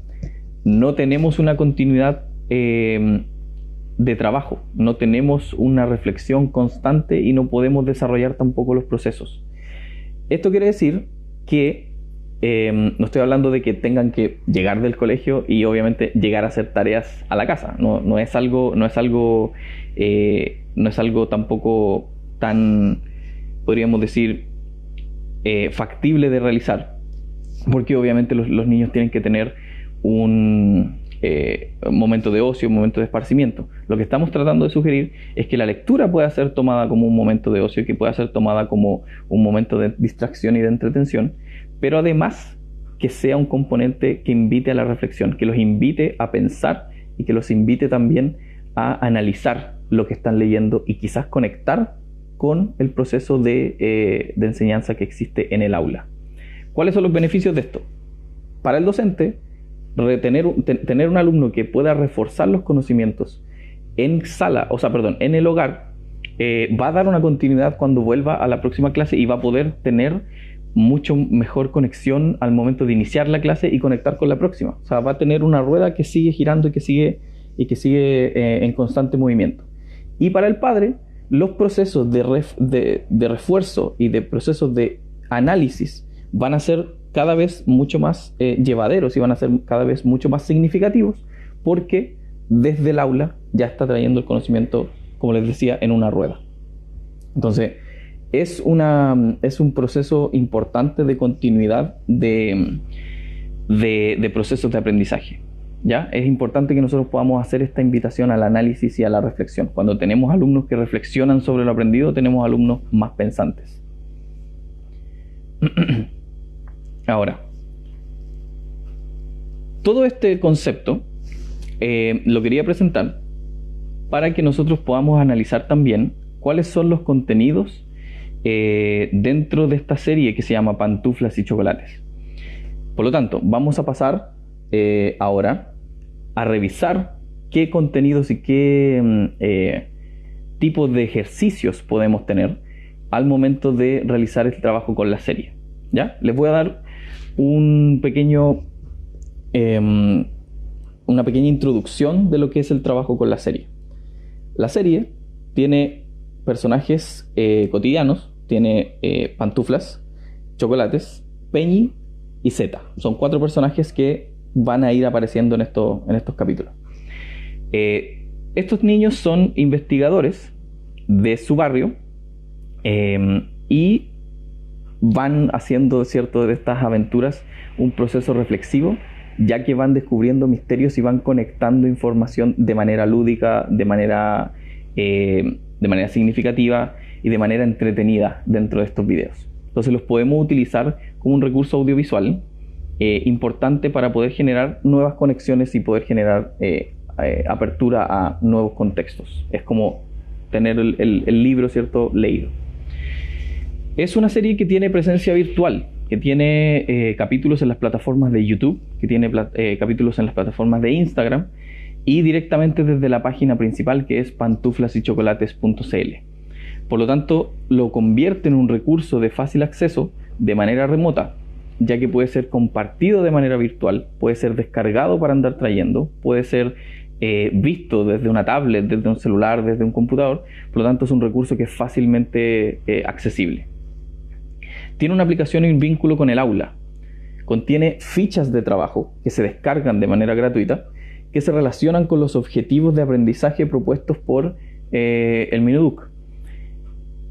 no tenemos una continuidad de trabajo, no tenemos una reflexión constante y no podemos desarrollar tampoco los procesos. Esto quiere decir que no estoy hablando de que tengan que llegar del colegio y obviamente llegar a hacer tareas a la casa. No es algo tampoco tan, podríamos decir, factible de realizar, porque obviamente los niños tienen que tener un momento de ocio, un momento de esparcimiento. Lo que estamos tratando de sugerir es que la lectura pueda ser tomada como un momento de ocio, que pueda ser tomada como un momento de distracción y de entretención, pero además que sea un componente que invite a la reflexión, que los invite a pensar y que los invite también a analizar lo que están leyendo y quizás conectar con el proceso de enseñanza que existe en el aula. ¿Cuáles son los beneficios de esto? Para el docente, tener un alumno que pueda reforzar los conocimientos en el hogar, va a dar una continuidad cuando vuelva a la próxima clase y va a poder tener mucho mejor conexión al momento de iniciar la clase y conectar con la próxima. O sea, va a tener una rueda que sigue girando y que sigue en constante movimiento. Y para el padre, los procesos de refuerzo y de procesos de análisis van a ser cada vez mucho más llevaderos y van a ser cada vez mucho más significativos, porque desde el aula ya está trayendo el conocimiento, como les decía, en una rueda. Entonces, es un proceso importante de continuidad de procesos de aprendizaje, ¿ya? Es importante que nosotros podamos hacer esta invitación al análisis y a la reflexión. Cuando tenemos alumnos que reflexionan sobre lo aprendido, tenemos alumnos más pensantes. Ahora, todo este concepto lo quería presentar para que nosotros podamos analizar también cuáles son los contenidos dentro de esta serie que se llama Pantuflas y Chocolates. Por lo tanto, vamos a pasar ahora a revisar qué contenidos y qué tipos de ejercicios podemos tener al momento de realizar el trabajo con la serie. ¿Ya? Les voy a dar una pequeña introducción de lo que es el trabajo con la serie. La serie tiene personajes cotidianos, tiene Pantuflas, Chocolates, Peñi y Zeta. Son 4 personajes que van a ir apareciendo en estos capítulos. Estos niños son investigadores de su barrio y van haciendo, ¿cierto?, de estas aventuras un proceso reflexivo, ya que van descubriendo misterios y van conectando información de manera lúdica, de manera significativa y de manera entretenida dentro de estos videos. Entonces los podemos utilizar como un recurso audiovisual importante para poder generar nuevas conexiones y poder generar apertura a nuevos contextos. Es como tener el libro, ¿cierto?, leído. Es una serie que tiene presencia virtual, que tiene capítulos en las plataformas de YouTube, que tiene capítulos en las plataformas de Instagram y directamente desde la página principal, que es pantuflasychocolates.cl. Por lo tanto, lo convierte en un recurso de fácil acceso de manera remota, ya que puede ser compartido de manera virtual, puede ser descargado para andar trayendo, puede ser visto desde una tablet, desde un celular, desde un computador. Por lo tanto, es un recurso que es fácilmente accesible. Tiene una aplicación y un vínculo con el aula. Contiene fichas de trabajo que se descargan de manera gratuita, que se relacionan con los objetivos de aprendizaje propuestos por el Mineduc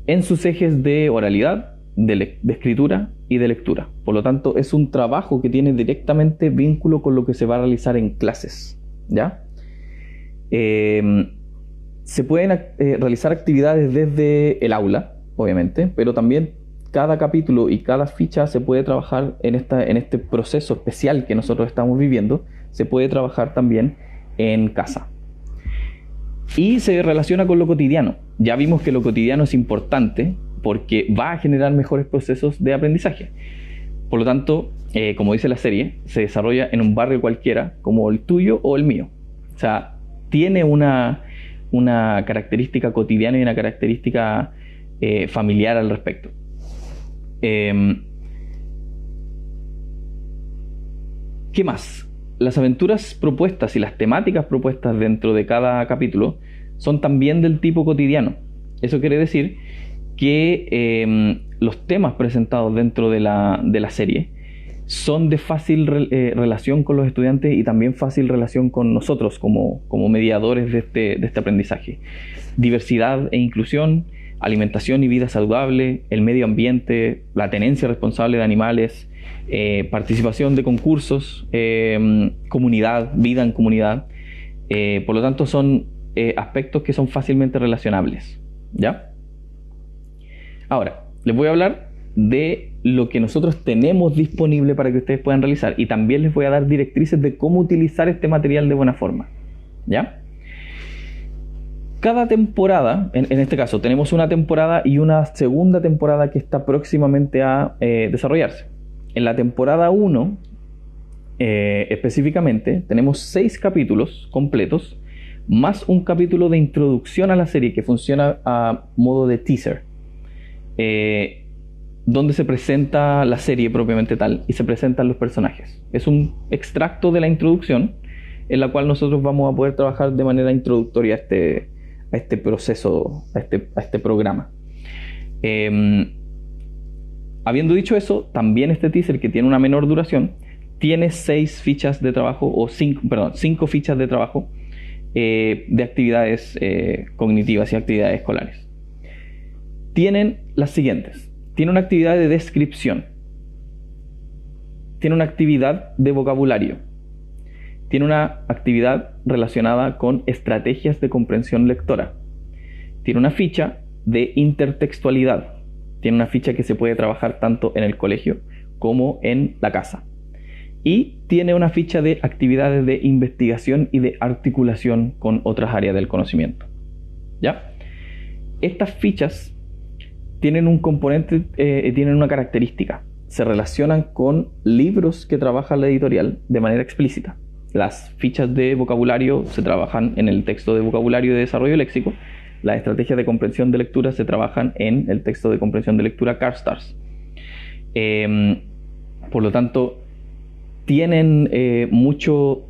en sus ejes de oralidad, de escritura y de lectura. Por lo tanto, es un trabajo que tiene directamente vínculo con lo que se va a realizar en clases, ¿ya? Se pueden realizar actividades desde el aula, obviamente, pero también cada capítulo y cada ficha se puede trabajar en este proceso especial que nosotros estamos viviendo, se puede trabajar también en casa. Y se relaciona con lo cotidiano. Ya vimos que lo cotidiano es importante porque va a generar mejores procesos de aprendizaje. Por lo tanto, como dice la serie, se desarrolla en un barrio cualquiera, como el tuyo o el mío. O sea, tiene una característica cotidiana y una característica familiar al respecto. ¿Qué más? Las aventuras propuestas y las temáticas propuestas dentro de cada capítulo son también del tipo cotidiano. Eso quiere decir que los temas presentados dentro de la serie son de fácil relación con los estudiantes y también fácil relación con nosotros como mediadores de este aprendizaje. Diversidad e inclusión, alimentación y vida saludable, el medio ambiente, la tenencia responsable de animales, participación de concursos, comunidad, vida en comunidad. Por lo tanto, son aspectos que son fácilmente relacionables, ¿ya? Ahora, les voy a hablar de lo que nosotros tenemos disponible para que ustedes puedan realizar, y también les voy a dar directrices de cómo utilizar este material de buena forma, ¿ya? Cada temporada, en este caso, tenemos una temporada y una segunda temporada que está próximamente a desarrollarse. En la temporada 1, específicamente, tenemos 6 capítulos completos, más un capítulo de introducción a la serie que funciona a modo de teaser, donde se presenta la serie propiamente tal y se presentan los personajes. Es un extracto de la introducción en la cual nosotros vamos a poder trabajar de manera introductoria a este proceso, a este programa. Habiendo dicho eso, también este teaser, que tiene una menor duración, tiene 6 fichas de trabajo, o 5 fichas de trabajo de actividades cognitivas y actividades escolares. Tienen las siguientes. Tiene una actividad de descripción, tiene una actividad de vocabulario, tiene una actividad relacionada con estrategias de comprensión lectora, tiene una ficha de intertextualidad, tiene una ficha que se puede trabajar tanto en el colegio como en la casa, y tiene una ficha de actividades de investigación y de articulación con otras áreas del conocimiento, ¿ya? Estas fichas tienen un componente, tienen una característica: se relacionan con libros que trabaja la editorial de manera explícita. Las fichas de vocabulario se trabajan en el texto de vocabulario de desarrollo léxico. Las estrategias de comprensión de lectura se trabajan en el texto de comprensión de lectura Carstars. Por lo tanto, tienen mucho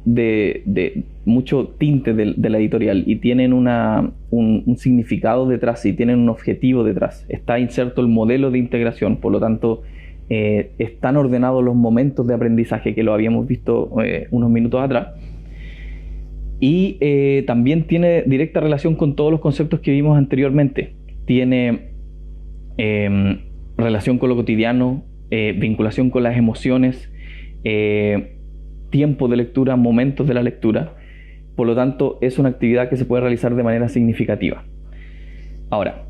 tinte de la editorial, y tienen un significado detrás, y tienen un objetivo detrás. Está inserto el modelo de integración, por lo tanto están ordenados los momentos de aprendizaje, que lo habíamos visto unos minutos atrás, y también tiene directa relación con todos los conceptos que vimos anteriormente. Tiene relación con lo cotidiano, vinculación con las emociones, tiempo de lectura, momentos de la lectura. Por lo tanto, es una actividad que se puede realizar de manera significativa. Ahora,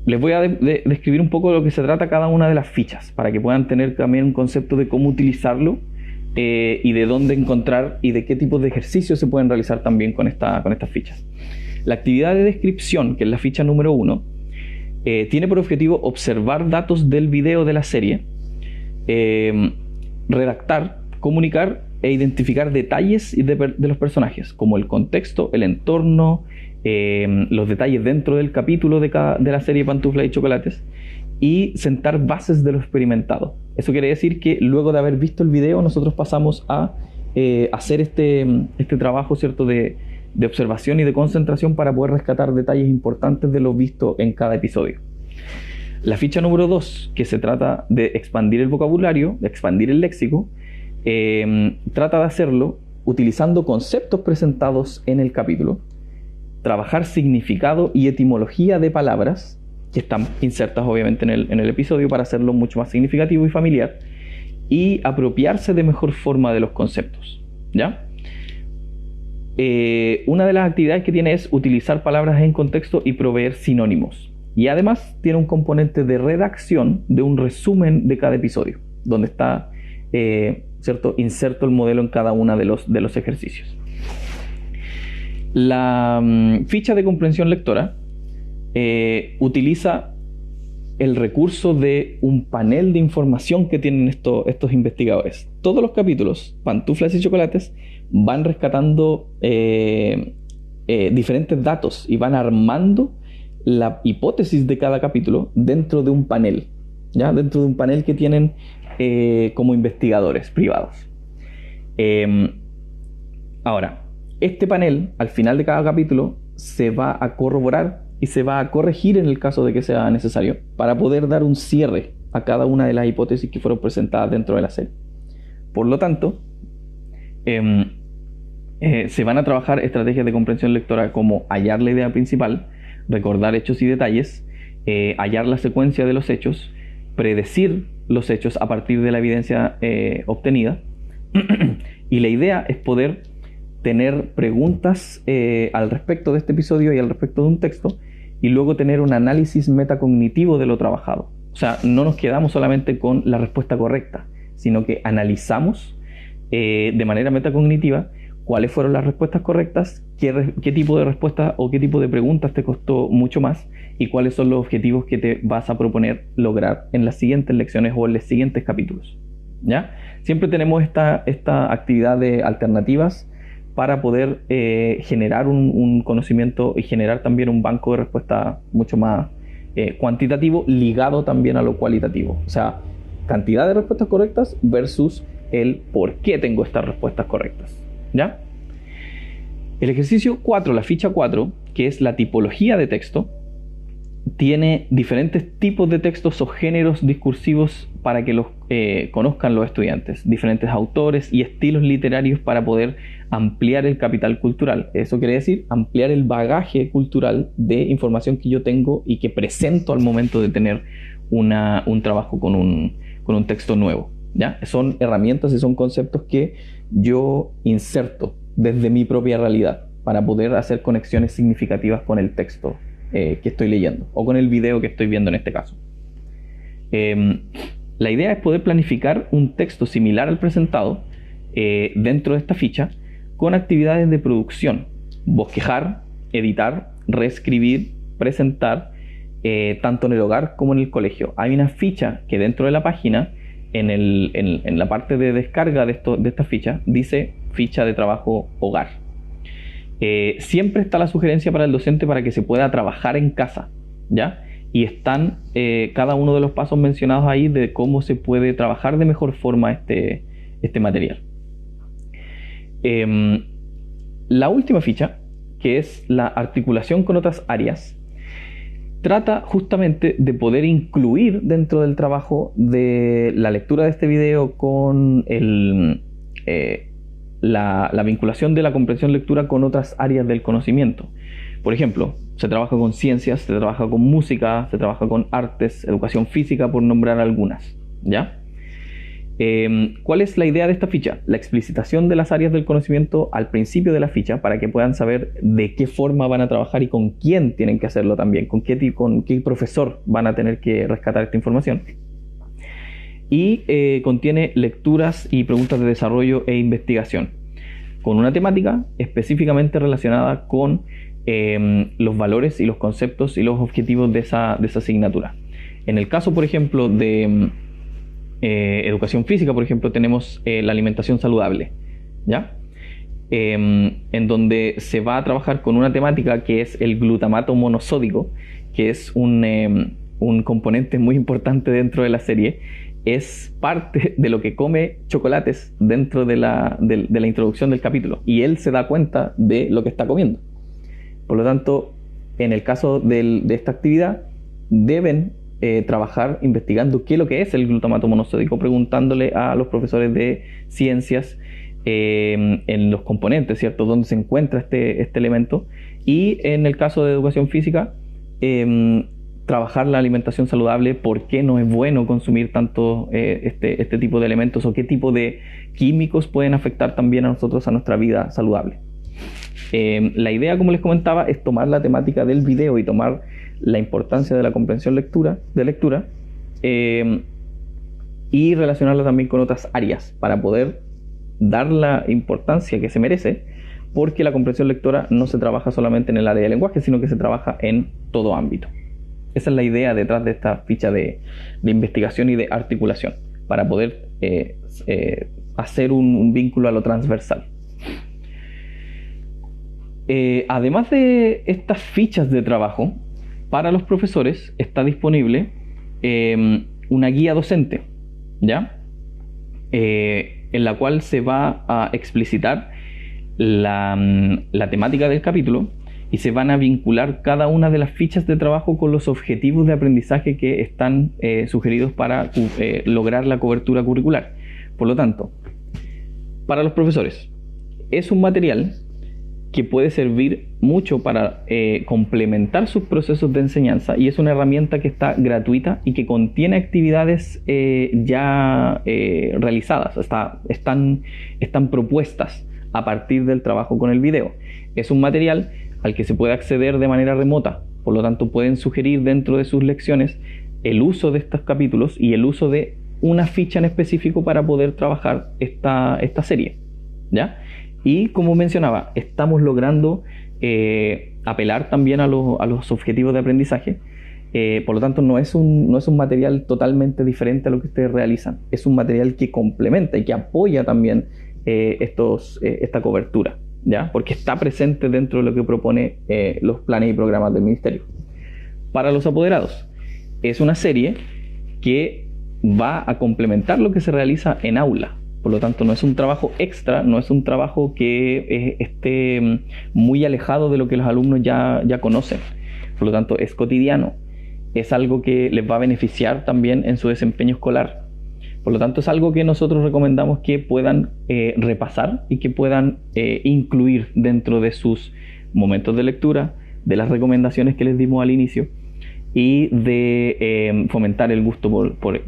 les voy a describir un poco de lo que se trata cada una de las fichas, para que puedan tener también un concepto de cómo utilizarlo, y de dónde encontrar y de qué tipos de ejercicios se pueden realizar también con estas fichas. La actividad de descripción, que es la ficha número 1, tiene por objetivo observar datos del video de la serie, redactar, comunicar e identificar detalles de los personajes, como el contexto, el entorno, los detalles dentro del capítulo de la serie Pantuflas y Chocolates, y sentar bases de lo experimentado. Eso quiere decir que luego de haber visto el video, nosotros pasamos a hacer este trabajo, ¿cierto?, de observación y de concentración para poder rescatar detalles importantes de lo visto en cada episodio. La ficha número 2, que se trata de expandir el vocabulario, de expandir el léxico, trata de hacerlo utilizando conceptos presentados en el capítulo, trabajar significado y etimología de palabras que están insertas obviamente en el episodio para hacerlo mucho más significativo y familiar, y apropiarse de mejor forma de los conceptos, ¿ya? Una de las actividades que tiene es utilizar palabras en contexto y proveer sinónimos. Y además tiene un componente de redacción de un resumen de cada episodio, donde está ¿cierto?, inserto el modelo en cada uno de los ejercicios. La ficha de comprensión lectora utiliza el recurso de un panel de información que tienen estos investigadores. Todos los capítulos, Pantuflas y Chocolates, van rescatando diferentes datos y van armando la hipótesis de cada capítulo dentro de un panel, ¿ya? Dentro de un panel que tienen como investigadores privados. Ahora, este panel, al final de cada capítulo, se va a corroborar y se va a corregir en el caso de que sea necesario para poder dar un cierre a cada una de las hipótesis que fueron presentadas dentro de la serie. Por lo tanto, se van a trabajar estrategias de comprensión lectora como hallar la idea principal, recordar hechos y detalles, hallar la secuencia de los hechos, predecir los hechos a partir de la evidencia obtenida. Y la idea es poder tener preguntas al respecto de este episodio y al respecto de un texto, y luego tener un análisis metacognitivo de lo trabajado. O sea, no nos quedamos solamente con la respuesta correcta, sino que analizamos de manera metacognitiva cuáles fueron las respuestas correctas, qué tipo de respuestas o qué tipo de preguntas te costó mucho más, y cuáles son los objetivos que te vas a proponer lograr en las siguientes lecciones o en los siguientes capítulos, ¿ya? Siempre tenemos esta actividad de alternativas para poder generar un conocimiento y generar también un banco de respuesta mucho más cuantitativo, ligado también a lo cualitativo. O sea, cantidad de respuestas correctas versus el por qué tengo estas respuestas correctas, ¿ya? El ejercicio 4, la ficha 4, que es la tipología de texto, tiene diferentes tipos de textos o géneros discursivos para que los conozcan los estudiantes, diferentes autores y estilos literarios para poder ampliar el capital cultural. Eso quiere decir ampliar el bagaje cultural de información que yo tengo y que presento al momento de tener un trabajo con un texto nuevo, ¿ya? Son herramientas y son conceptos que yo inserto desde mi propia realidad para poder hacer conexiones significativas con el texto que estoy leyendo o con el video que estoy viendo en este caso. La idea es poder planificar un texto similar al presentado dentro de esta ficha con actividades de producción: bosquejar, editar, reescribir, presentar, tanto en el hogar como en el colegio. Hay una ficha que dentro de la página, en la parte de descarga de esta ficha, dice ficha de trabajo hogar. Siempre está la sugerencia para el docente para que se pueda trabajar en casa, ¿ya? Y están cada uno de los pasos mencionados ahí de cómo se puede trabajar de mejor forma este material. La última ficha, que es la articulación con otras áreas, trata justamente de poder incluir dentro del trabajo de la lectura de este video con la vinculación de la comprensión lectura con otras áreas del conocimiento. Por ejemplo, se trabaja con ciencias, se trabaja con música, se trabaja con artes, educación física, por nombrar algunas, ¿ya? ¿Cuál es la idea de esta ficha? La explicitación de las áreas del conocimiento al principio de la ficha para que puedan saber de qué forma van a trabajar y con quién tienen que hacerlo también, con qué profesor van a tener que rescatar esta información. Y contiene lecturas y preguntas de desarrollo e investigación, con una temática específicamente relacionada con los valores y los conceptos y los objetivos de esa asignatura. En el caso, por ejemplo, de educación física, por ejemplo, tenemos la alimentación saludable, ¿ya? En donde se va a trabajar con una temática que es el glutamato monosódico, que es un un componente muy importante dentro de la serie, es parte de lo que come Chocolates dentro de la introducción del capítulo, y él se da cuenta de lo que está comiendo. Por lo tanto, en el caso de esta actividad, deben trabajar investigando qué es lo que es el glutamato monosódico, preguntándole a los profesores de ciencias en los componentes, ¿cierto?, dónde se encuentra este elemento, y en el caso de educación física, trabajar la alimentación saludable, por qué no es bueno consumir tanto este tipo de elementos, o qué tipo de químicos pueden afectar también a nosotros, a nuestra vida saludable. La idea, como les comentaba, es tomar la temática del video y tomar la importancia de la comprensión de lectura y relacionarla también con otras áreas para poder dar la importancia que se merece, porque la comprensión lectora no se trabaja solamente en el área de lenguaje, sino que se trabaja en todo ámbito. Esa es la idea detrás de esta ficha de investigación y de articulación, para poder hacer un vínculo a lo transversal. Además de estas fichas de trabajo, para los profesores está disponible una guía docente, ¿ya? En la cual se va a explicitar la temática del capítulo, y se van a vincular cada una de las fichas de trabajo con los objetivos de aprendizaje que están sugeridos para lograr la cobertura curricular. Por lo tanto, para los profesores es un material que puede servir mucho para complementar sus procesos de enseñanza, y es una herramienta que está gratuita y que contiene actividades ya realizadas, están propuestas a partir del trabajo con el video. Es un material al que se puede acceder de manera remota, por lo tanto pueden sugerir dentro de sus lecciones el uso de estos capítulos y el uso de una ficha en específico para poder trabajar esta serie, ¿ya? Y como mencionaba, estamos logrando apelar también a los objetivos de aprendizaje. Por lo tanto, no es un material totalmente diferente a lo que ustedes realizan. Es un material que complementa y que apoya también esta cobertura, ¿ya? Porque está presente dentro de lo que propone los planes y programas del Ministerio. Para los apoderados, es una serie que va a complementar lo que se realiza en aula. Por lo tanto, no es un trabajo extra, no es un trabajo que esté muy alejado de lo que los alumnos ya conocen. Por lo tanto, es cotidiano, es algo que les va a beneficiar también en su desempeño escolar. Por lo tanto, es algo que nosotros recomendamos que puedan repasar y que puedan incluir dentro de sus momentos de lectura, de las recomendaciones que les dimos al inicio, y de fomentar el gusto por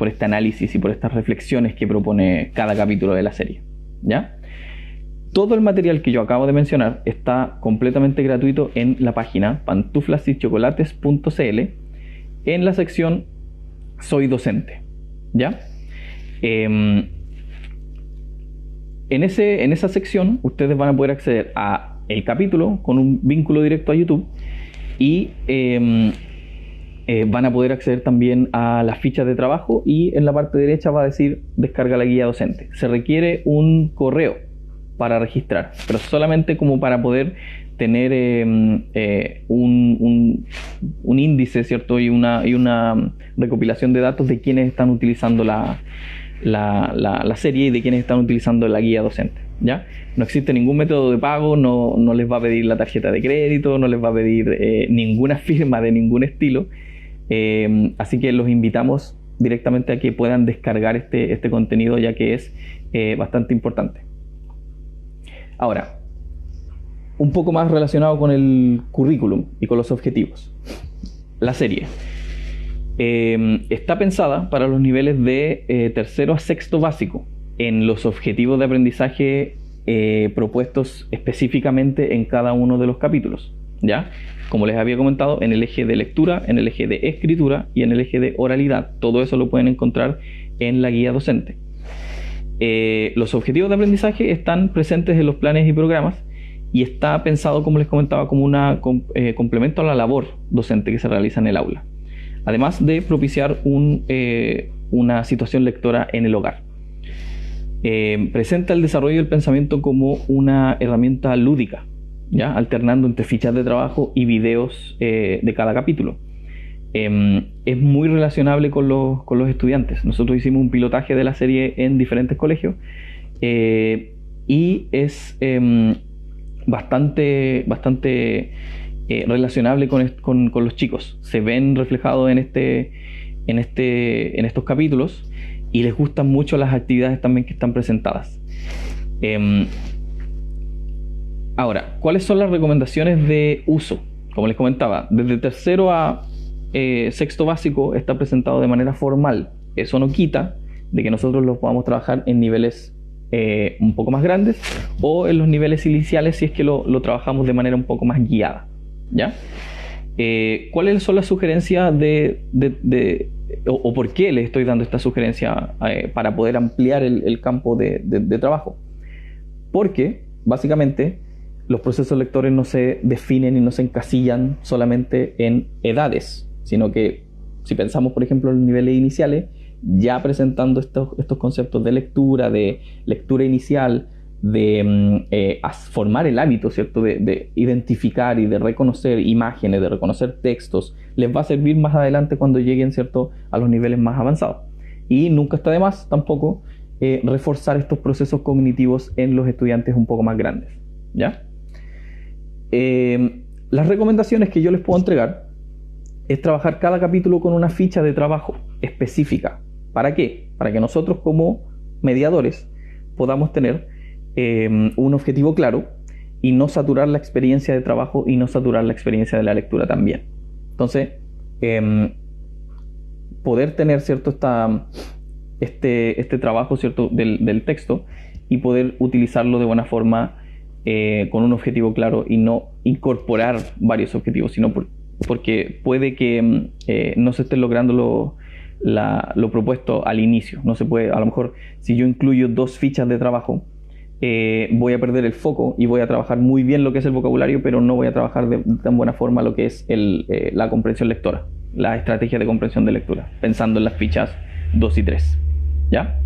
este análisis y por estas reflexiones que propone cada capítulo de la serie, ¿ya? Todo el material que yo acabo de mencionar está completamente gratuito en la página pantuflasychocolates.cl en la sección Soy docente, ¿ya? En esa sección ustedes van a poder acceder a el capítulo con un vínculo directo a YouTube, y van a poder acceder también a las fichas de trabajo, y en la parte derecha va a decir descarga la guía docente. Se requiere un correo para registrar, pero solamente como para poder tener un índice, ¿cierto? y una recopilación de datos de quienes están utilizando la serie y de quienes están utilizando la guía docente, ¿ya? No existe ningún método de pago, no les va a pedir la tarjeta de crédito, no les va a pedir ninguna firma de ningún estilo. Así que los invitamos directamente a que puedan descargar este contenido, ya que es bastante importante. Ahora, un poco más relacionado con el currículum y con los objetivos. La serie está pensada para los niveles de tercero a sexto básico, en los objetivos de aprendizaje propuestos específicamente en cada uno de los capítulos, ¿ya? Como les había comentado, en el eje de lectura, en el eje de escritura y en el eje de oralidad. Todo eso lo pueden encontrar en la guía docente. Los objetivos de aprendizaje están presentes en los planes y programas, y está pensado, como les comentaba, como un complemento a la labor docente que se realiza en el aula, además de propiciar una situación lectora en el hogar. Presenta el desarrollo del pensamiento como una herramienta lúdica, ¿ya? Alternando entre fichas de trabajo y videos de cada capítulo. es muy relacionable con los estudiantes. Nosotros hicimos un pilotaje de la serie en diferentes colegios y es bastante relacionable con los chicos. Se ven reflejados en estos capítulos y les gustan mucho las actividades también que están presentadas. Ahora, ¿cuáles son las recomendaciones de uso? Como les comentaba, desde tercero a sexto básico está presentado de manera formal. Eso no quita de que nosotros lo podamos trabajar en niveles un poco más grandes o en los niveles iniciales si es que lo trabajamos de manera un poco más guiada, ¿ya? ¿Cuáles son las sugerencias o por qué les estoy dando esta sugerencia para poder ampliar el campo de trabajo? Porque básicamente los procesos lectores no se definen y no se encasillan solamente en edades, sino que si pensamos, por ejemplo, en los niveles iniciales, ya presentando estos conceptos de lectura inicial, de formar el hábito, ¿cierto? De identificar y de reconocer imágenes, de reconocer textos, les va a servir más adelante cuando lleguen, ¿cierto?, a los niveles más avanzados. Y nunca está de más tampoco reforzar estos procesos cognitivos en los estudiantes un poco más grandes, ¿ya? Las recomendaciones que yo les puedo entregar es trabajar cada capítulo con una ficha de trabajo específica. ¿Para qué? Para que nosotros como mediadores podamos tener un objetivo claro y no saturar la experiencia de trabajo y no saturar la experiencia de la lectura también. Entonces, poder tener, ¿cierto?, este trabajo, ¿cierto?, del texto y poder utilizarlo de buena forma con un objetivo claro y no incorporar varios objetivos, sino porque puede que no se esté logrando lo propuesto al inicio. No se puede, a lo mejor si yo incluyo 2 fichas de trabajo, voy a perder el foco y voy a trabajar muy bien lo que es el vocabulario, pero no voy a trabajar de tan buena forma lo que es la comprensión lectora, la estrategia de comprensión de lectura, pensando en las fichas 2 y 3, ¿ya?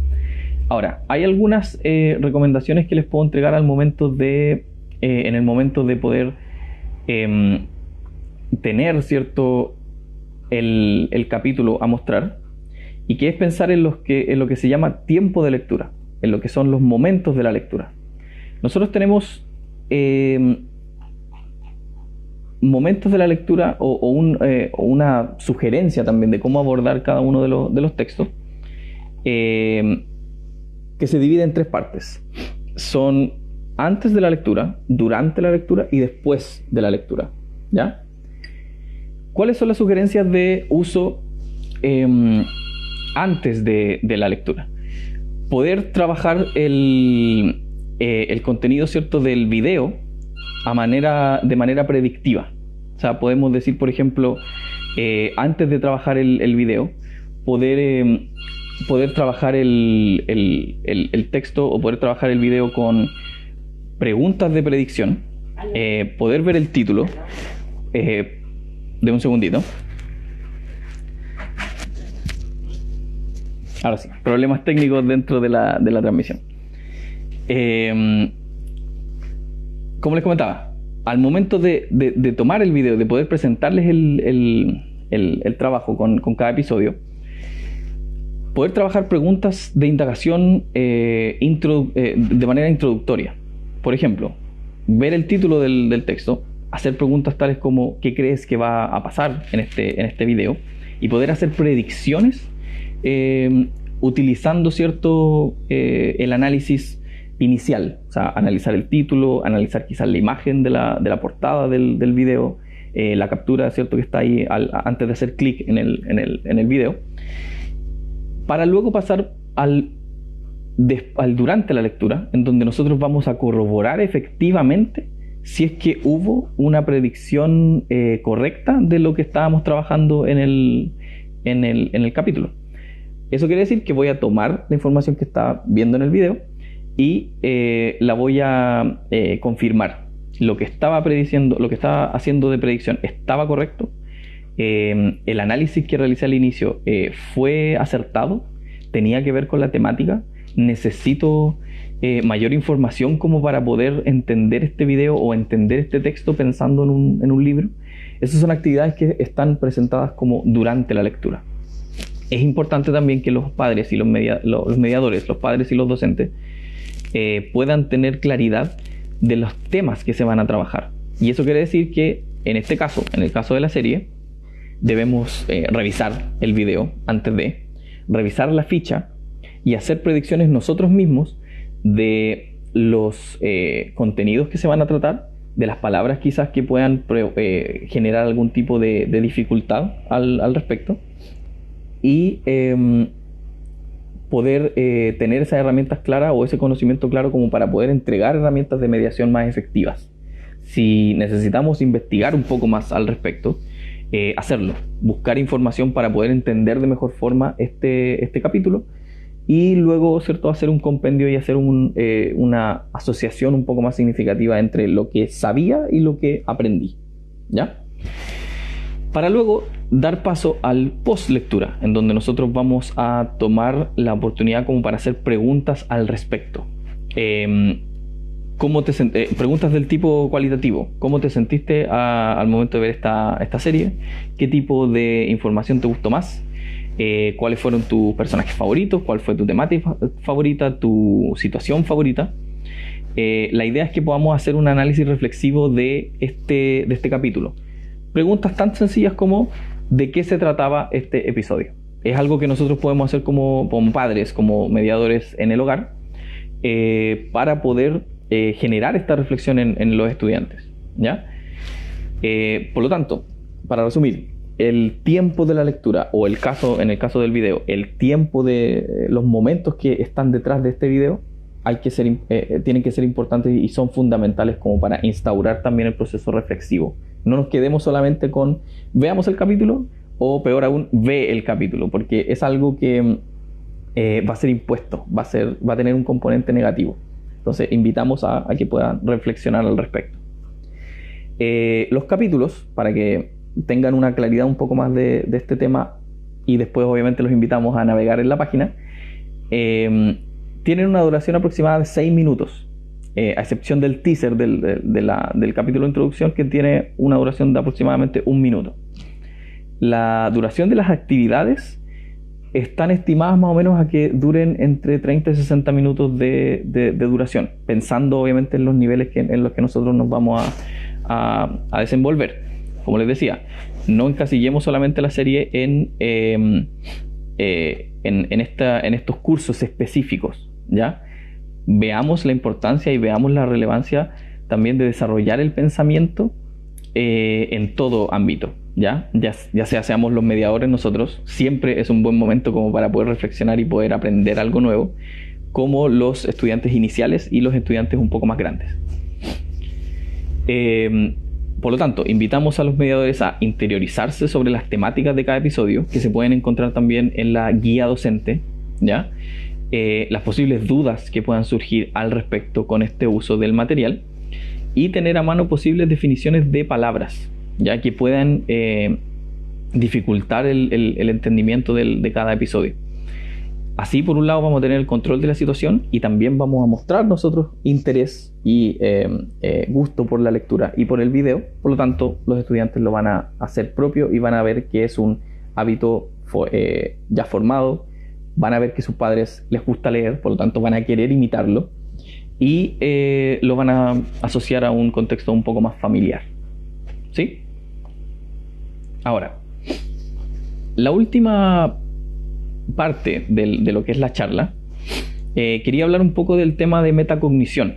Ahora, hay algunas recomendaciones que les puedo entregar en el momento de poder tener, ¿cierto?, el capítulo a mostrar, y que es pensar en lo que se llama tiempo de lectura, en lo que son los momentos de la lectura. Nosotros tenemos momentos de la lectura o una sugerencia también de cómo abordar cada uno de los textos, que se divide en 3 partes. Son antes de la lectura, durante la lectura y después de la lectura, ¿ya? ¿Cuáles son las sugerencias de uso antes de la lectura? Poder trabajar el contenido, ¿cierto?, del video de manera predictiva. O sea, podemos decir, por ejemplo, antes de trabajar el video, poder trabajar el texto o poder trabajar el video con preguntas de predicción, poder ver el título. De un segundito. Ahora sí, problemas técnicos dentro de la transmisión. Como les comentaba, al momento de tomar el video, de poder presentarles el trabajo con cada episodio, poder trabajar preguntas de indagación de manera introductoria. Por ejemplo, ver el título del texto, hacer preguntas tales como ¿qué crees que va a pasar en este video? Y poder hacer predicciones utilizando, ¿cierto?, el análisis inicial. O sea, analizar el título, analizar quizás la imagen de la portada del video, la captura, ¿cierto?, que está ahí antes de hacer clic en el video, para luego pasar al durante la lectura, en donde nosotros vamos a corroborar efectivamente si es que hubo una predicción correcta de lo que estábamos trabajando en el capítulo. Eso quiere decir que voy a tomar la información que estaba viendo en el video y la voy a confirmar. Lo que estaba prediciendo, lo que estaba haciendo de predicción estaba correcto. El análisis que realicé al inicio fue acertado, tenía que ver con la temática. Necesito mayor información como para poder entender este video o entender este texto pensando en un libro. Esas son actividades que están presentadas como durante la lectura. Es importante también que los padres y los mediadores, los padres y los docentes, puedan tener claridad de los temas que se van a trabajar. Y eso quiere decir que en este caso, en el caso de la serie, debemos revisar el video antes de revisar la ficha y hacer predicciones nosotros mismos de los contenidos que se van a tratar, de las palabras quizás que puedan generar algún tipo de dificultad al respecto, y poder tener esas herramientas claras o ese conocimiento claro como para poder entregar herramientas de mediación más efectivas. Si necesitamos investigar un poco más al respecto, hacerlo, buscar información para poder entender de mejor forma este capítulo, y luego, ¿cierto?, hacer un compendio y hacer una asociación un poco más significativa entre lo que sabía y lo que aprendí, ¿ya? Para luego dar paso al post lectura, en donde nosotros vamos a tomar la oportunidad como para hacer preguntas al respecto. Preguntas del tipo cualitativo. ¿Cómo te sentiste al momento de ver esta serie? ¿Qué tipo de información te gustó más? ¿Cuáles fueron tus personajes favoritos? ¿Cuál fue tu temática favorita? ¿Tu situación favorita? La idea es que podamos hacer un análisis reflexivo de este capítulo. Preguntas tan sencillas como ¿de qué se trataba este episodio? Es algo que nosotros podemos hacer como padres, como mediadores en el hogar, para poder generar esta reflexión en los estudiantes, ¿ya? Por lo tanto, para resumir, el tiempo de la lectura, o en el caso del video, el tiempo de los momentos que están detrás de este video tienen que ser importantes y son fundamentales como para instaurar también el proceso reflexivo. No nos quedemos solamente con veamos el capítulo, o peor aún, ve el capítulo, porque es algo que va a ser impuesto, va a tener un componente negativo. Entonces invitamos a que puedan reflexionar al respecto. Los capítulos, para que tengan una claridad un poco más de este tema, y después obviamente los invitamos a navegar en la página, tienen una duración aproximada de 6 minutos, a excepción del teaser del capítulo de introducción, que tiene una duración de aproximadamente 1 minuto. La duración de las actividades están estimadas más o menos a que duren entre 30 y 60 minutos de duración, pensando obviamente en los niveles en los que nosotros nos vamos a desenvolver. Como les decía, no encasillemos solamente la serie en estos cursos específicos, ¿ya? Veamos la importancia y veamos la relevancia también de desarrollar el pensamiento en todo ámbito, ya sea seamos los mediadores nosotros, siempre es un buen momento como para poder reflexionar y poder aprender algo nuevo, como los estudiantes iniciales y los estudiantes un poco más grandes. Por lo tanto, invitamos a los mediadores a interiorizarse sobre las temáticas de cada episodio, que se pueden encontrar también en la guía docente, ¿ya? Las posibles dudas que puedan surgir al respecto con este uso del material, y tener a mano posibles definiciones de palabras, ya que puedan dificultar el entendimiento de cada episodio. Así, por un lado, vamos a tener el control de la situación, y también vamos a mostrar nosotros interés y gusto por la lectura y por el video. Por lo tanto, los estudiantes lo van a hacer propio y van a ver que es un hábito ya formado. Van a ver que a sus padres les gusta leer, por lo tanto van a querer imitarlo, y lo van a asociar a un contexto un poco más familiar, ¿sí? Ahora, la última parte de lo que es la charla, quería hablar un poco del tema de metacognición,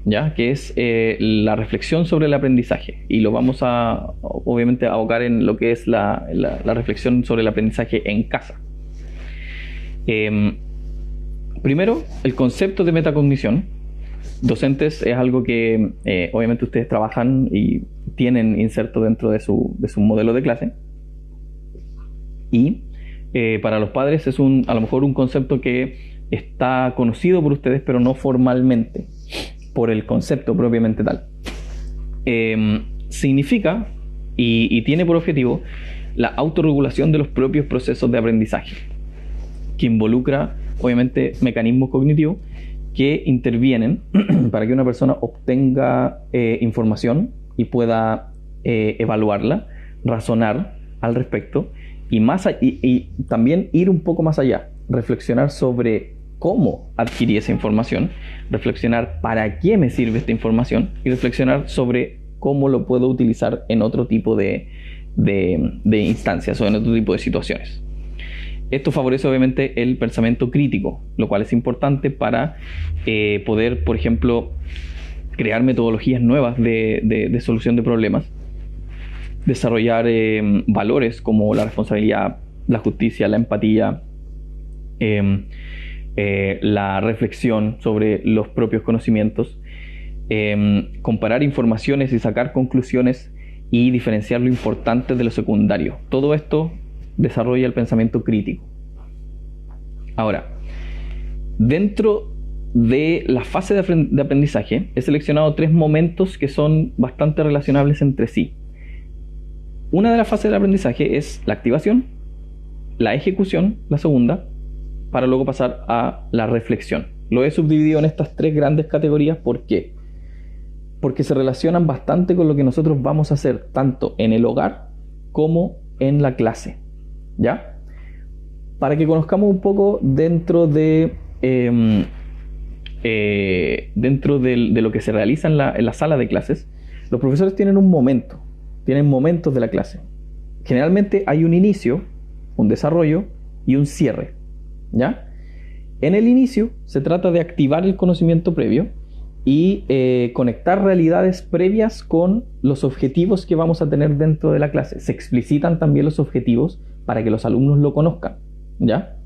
¿ya? Que es la reflexión sobre el aprendizaje, y lo vamos a obviamente abocar en lo que es la reflexión sobre el aprendizaje en casa. Primero, el concepto de metacognición. Docentes es algo que obviamente ustedes trabajan y tienen inserto dentro de su modelo de clase, y para los padres es a lo mejor un concepto que está conocido por ustedes, pero no formalmente, por el concepto propiamente tal. Significa y tiene por objetivo la autorregulación de los propios procesos de aprendizaje, que involucra obviamente mecanismos cognitivos que intervienen para que una persona obtenga información y pueda evaluarla, razonar al respecto y también ir un poco más allá, reflexionar sobre cómo adquirí esa información, reflexionar para qué me sirve esta información y reflexionar sobre cómo lo puedo utilizar en otro tipo de instancias o en otro tipo de situaciones. Esto favorece obviamente el pensamiento crítico, lo cual es importante para poder, por ejemplo, crear metodologías nuevas de solución de problemas, desarrollar valores como la responsabilidad, la justicia, la empatía, la reflexión sobre los propios conocimientos, comparar informaciones y sacar conclusiones y diferenciar lo importante de lo secundario. Todo esto desarrolla el pensamiento crítico. Ahora, dentro de la fase de aprendizaje he seleccionado 3 momentos que son bastante relacionables entre sí. Una de las fases del aprendizaje es la activación, la ejecución, la segunda, para luego pasar a la reflexión. Lo he subdividido en estas 3 grandes categorías. ¿Por qué? Porque se relacionan bastante con lo que nosotros vamos a hacer tanto en el hogar como en la clase, ¿ya? Para que conozcamos un poco dentro de lo que se realiza en la sala de clases, los profesores tienen momentos de la clase. Generalmente hay un inicio, un desarrollo y un cierre, ¿ya? En el inicio se trata de activar el conocimiento previo y conectar realidades previas con los objetivos que vamos a tener dentro de la clase. Se explicitan también los objetivos para que los alumnos lo conozcan, ¿ya?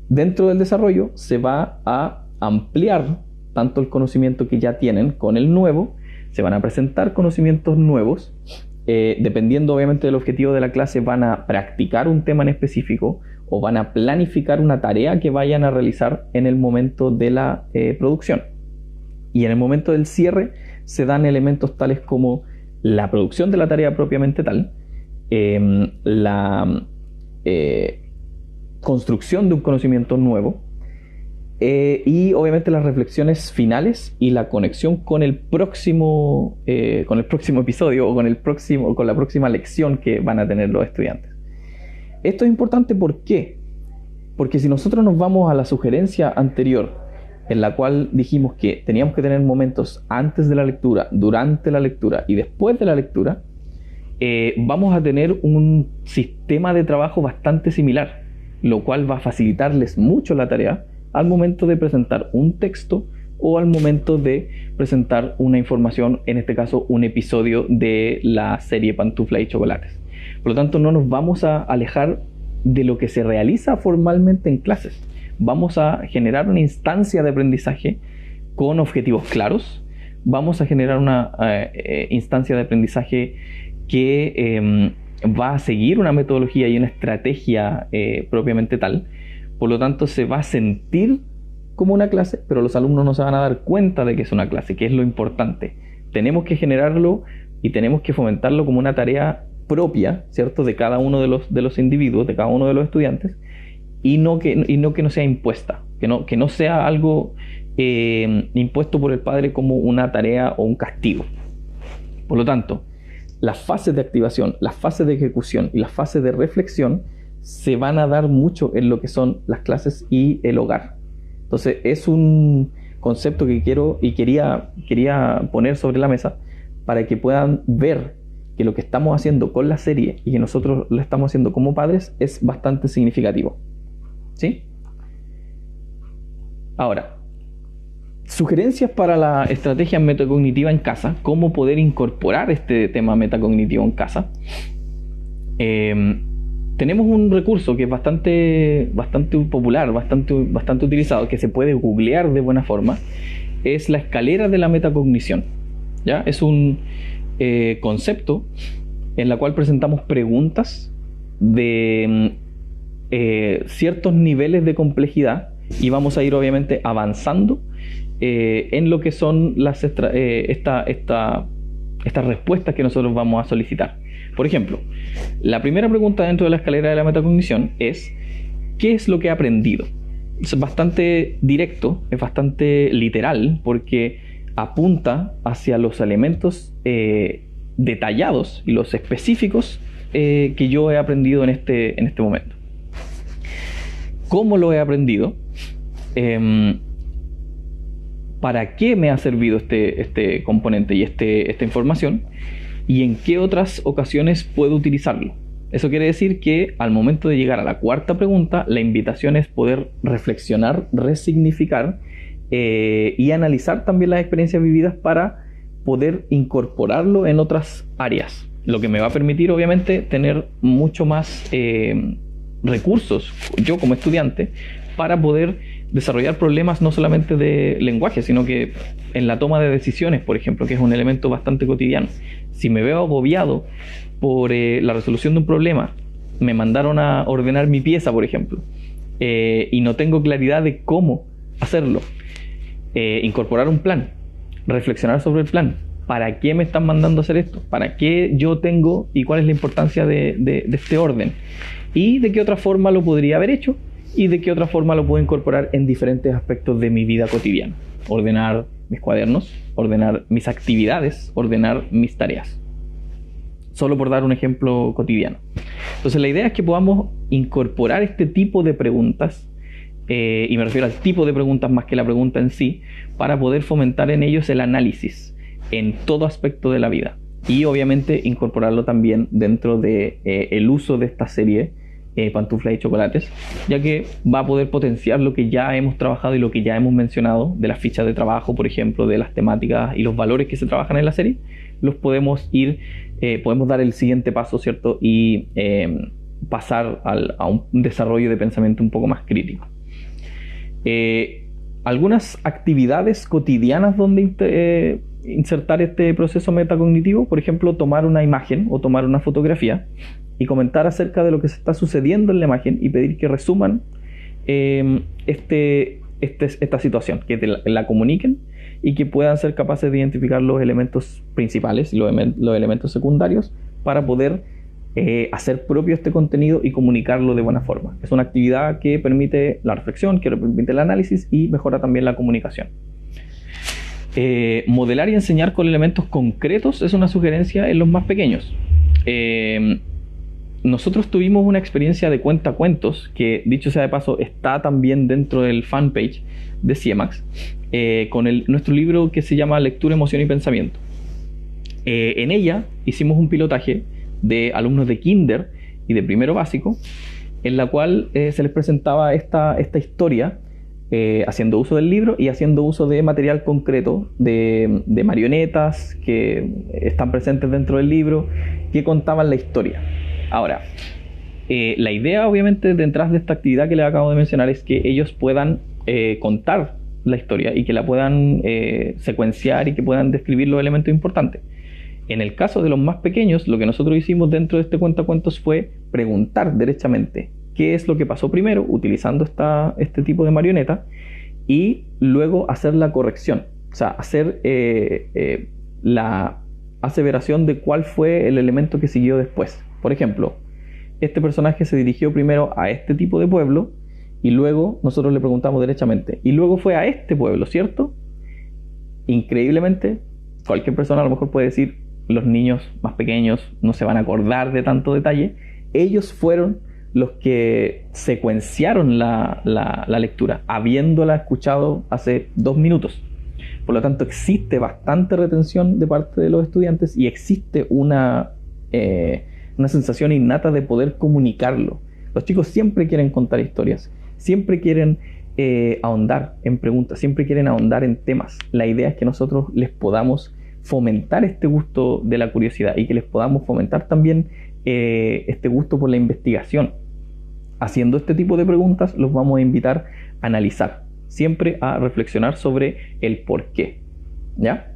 Dentro del desarrollo se va a ampliar tanto el conocimiento que ya tienen con el nuevo, se van a presentar conocimientos nuevos, dependiendo obviamente del objetivo de la clase van a practicar un tema en específico o van a planificar una tarea que vayan a realizar en el momento de la producción. Y en el momento del cierre se dan elementos tales como la producción de la tarea propiamente tal, la construcción de un conocimiento nuevo y obviamente las reflexiones finales y la conexión con el próximo episodio o con la próxima lección que van a tener los estudiantes. Esto es importante, ¿por qué? Porque si nosotros nos vamos a la sugerencia anterior, en la cual dijimos que teníamos que tener momentos antes de la lectura, durante la lectura y después de la lectura, vamos a tener un sistema de trabajo bastante similar, lo cual va a facilitarles mucho la tarea al momento de presentar un texto o al momento de presentar una información, en este caso un episodio de la serie Pantufla y Chocolates. Por lo tanto, no nos vamos a alejar de lo que se realiza formalmente en clases. Vamos a generar una instancia de aprendizaje con objetivos claros. Vamos a generar una instancia de aprendizaje que va a seguir una metodología y una estrategia propiamente tal. Por lo tanto, se va a sentir como una clase, pero los alumnos no se van a dar cuenta de que es una clase, que es lo importante. Tenemos que generarlo y tenemos que fomentarlo como una tarea propia, ¿cierto?, de cada uno de los individuos, de cada uno de los estudiantes, y no que no sea impuesta, que no sea algo impuesto por el padre como una tarea o un castigo. Por lo tanto, las fases de activación, las fases de ejecución y las fases de reflexión se van a dar mucho en lo que son las clases y el hogar. Entonces es un concepto que quería poner sobre la mesa para que puedan ver que lo que estamos haciendo con la serie y que nosotros lo estamos haciendo como padres es bastante significativo, ¿sí? Ahora, sugerencias para la estrategia metacognitiva en casa, cómo poder incorporar este tema metacognitivo en casa. Tenemos un recurso que es bastante popular, bastante utilizado, que se puede googlear de buena forma, es la escalera de la metacognición, ¿ya? Es un concepto en la cual presentamos preguntas de ciertos niveles de complejidad y vamos a ir obviamente avanzando en lo que son estas respuestas que nosotros vamos a solicitar. Por ejemplo, la primera pregunta dentro de la escalera de la metacognición es ¿qué es lo que he aprendido? Es bastante directo, es bastante literal, porque apunta hacia los elementos detallados y los específicos que yo he aprendido en este momento. ¿Cómo lo he aprendido? ¿Para qué me ha servido este componente y esta información? ¿Y en qué otras ocasiones puedo utilizarlo? Eso quiere decir que al momento de llegar a la cuarta pregunta, la invitación es poder reflexionar, resignificar y analizar también las experiencias vividas para poder incorporarlo en otras áreas. Lo que me va a permitir, obviamente, tener mucho más recursos, yo como estudiante, para poder desarrollar problemas no solamente de lenguaje, sino que en la toma de decisiones, por ejemplo, que es un elemento bastante cotidiano. Si me veo agobiado por la resolución de un problema, me mandaron a ordenar mi pieza, por ejemplo, y no tengo claridad de cómo hacerlo, incorporar un plan, reflexionar sobre el plan. ¿Para qué me están mandando a hacer esto? ¿Para qué yo tengo y cuál es la importancia de este orden? ¿Y de qué otra forma lo podría haber hecho? ¿Y de qué otra forma lo puedo incorporar en diferentes aspectos de mi vida cotidiana? Ordenar mis cuadernos, ordenar mis actividades, ordenar mis tareas. Solo por dar un ejemplo cotidiano. Entonces la idea es que podamos incorporar este tipo de preguntas, y me refiero al tipo de preguntas más que la pregunta en sí, para poder fomentar en ellos el análisis en todo aspecto de la vida. Y obviamente incorporarlo también dentro de el uso de esta serie Pantuflas y Chocolates, ya que va a poder potenciar lo que ya hemos trabajado y lo que ya hemos mencionado de las fichas de trabajo, por ejemplo, de las temáticas y los valores que se trabajan en la serie. Los podemos podemos dar el siguiente paso, ¿cierto? Y pasar a un desarrollo de pensamiento un poco más crítico. Algunas actividades cotidianas donde insertar este proceso metacognitivo, por ejemplo, tomar una imagen o tomar una fotografía y comentar acerca de lo que se está sucediendo en la imagen y pedir que resuman esta situación, que la comuniquen y que puedan ser capaces de identificar los elementos principales y los elementos secundarios para poder hacer propio este contenido y comunicarlo de buena forma. Es una actividad que permite la reflexión, que permite el análisis y mejora también la comunicación. Modelar y enseñar con elementos concretos es una sugerencia en los más pequeños. Nosotros tuvimos una experiencia de cuentacuentos que, dicho sea de paso, está también dentro del fanpage de CIEMAX, con nuestro libro que se llama Lectura, Emoción y Pensamiento. En ella hicimos un pilotaje de alumnos de kinder y de primero básico, en la cual se les presentaba esta historia, haciendo uso del libro y haciendo uso de material concreto, de marionetas que están presentes dentro del libro, que contaban la historia. Ahora, la idea obviamente detrás de esta actividad que les acabo de mencionar es que ellos puedan contar la historia y que la puedan secuenciar y que puedan describir los elementos importantes. En el caso de los más pequeños, lo que nosotros hicimos dentro de este cuentacuentos fue preguntar derechamente qué es lo que pasó primero, utilizando este tipo de marioneta, y luego hacer la corrección, o sea, hacer la aseveración de cuál fue el elemento que siguió después. Por ejemplo, este personaje se dirigió primero a este tipo de pueblo y luego nosotros le preguntamos derechamente, y luego fue a este pueblo, ¿cierto? Increíblemente, cualquier persona a lo mejor puede decir, los niños más pequeños no se van a acordar de tanto detalle. Ellos fueron los que secuenciaron la lectura, habiéndola escuchado hace 2 minutos. Por lo tanto, existe bastante retención de parte de los estudiantes y existe una sensación innata de poder comunicarlo. Los chicos siempre quieren contar historias, siempre quieren ahondar en preguntas, siempre quieren ahondar en temas. La idea es que nosotros les podamos fomentar este gusto de la curiosidad y que les podamos fomentar también este gusto por la investigación. Haciendo este tipo de preguntas los vamos a invitar a analizar, siempre a reflexionar sobre el por qué, ¿ya?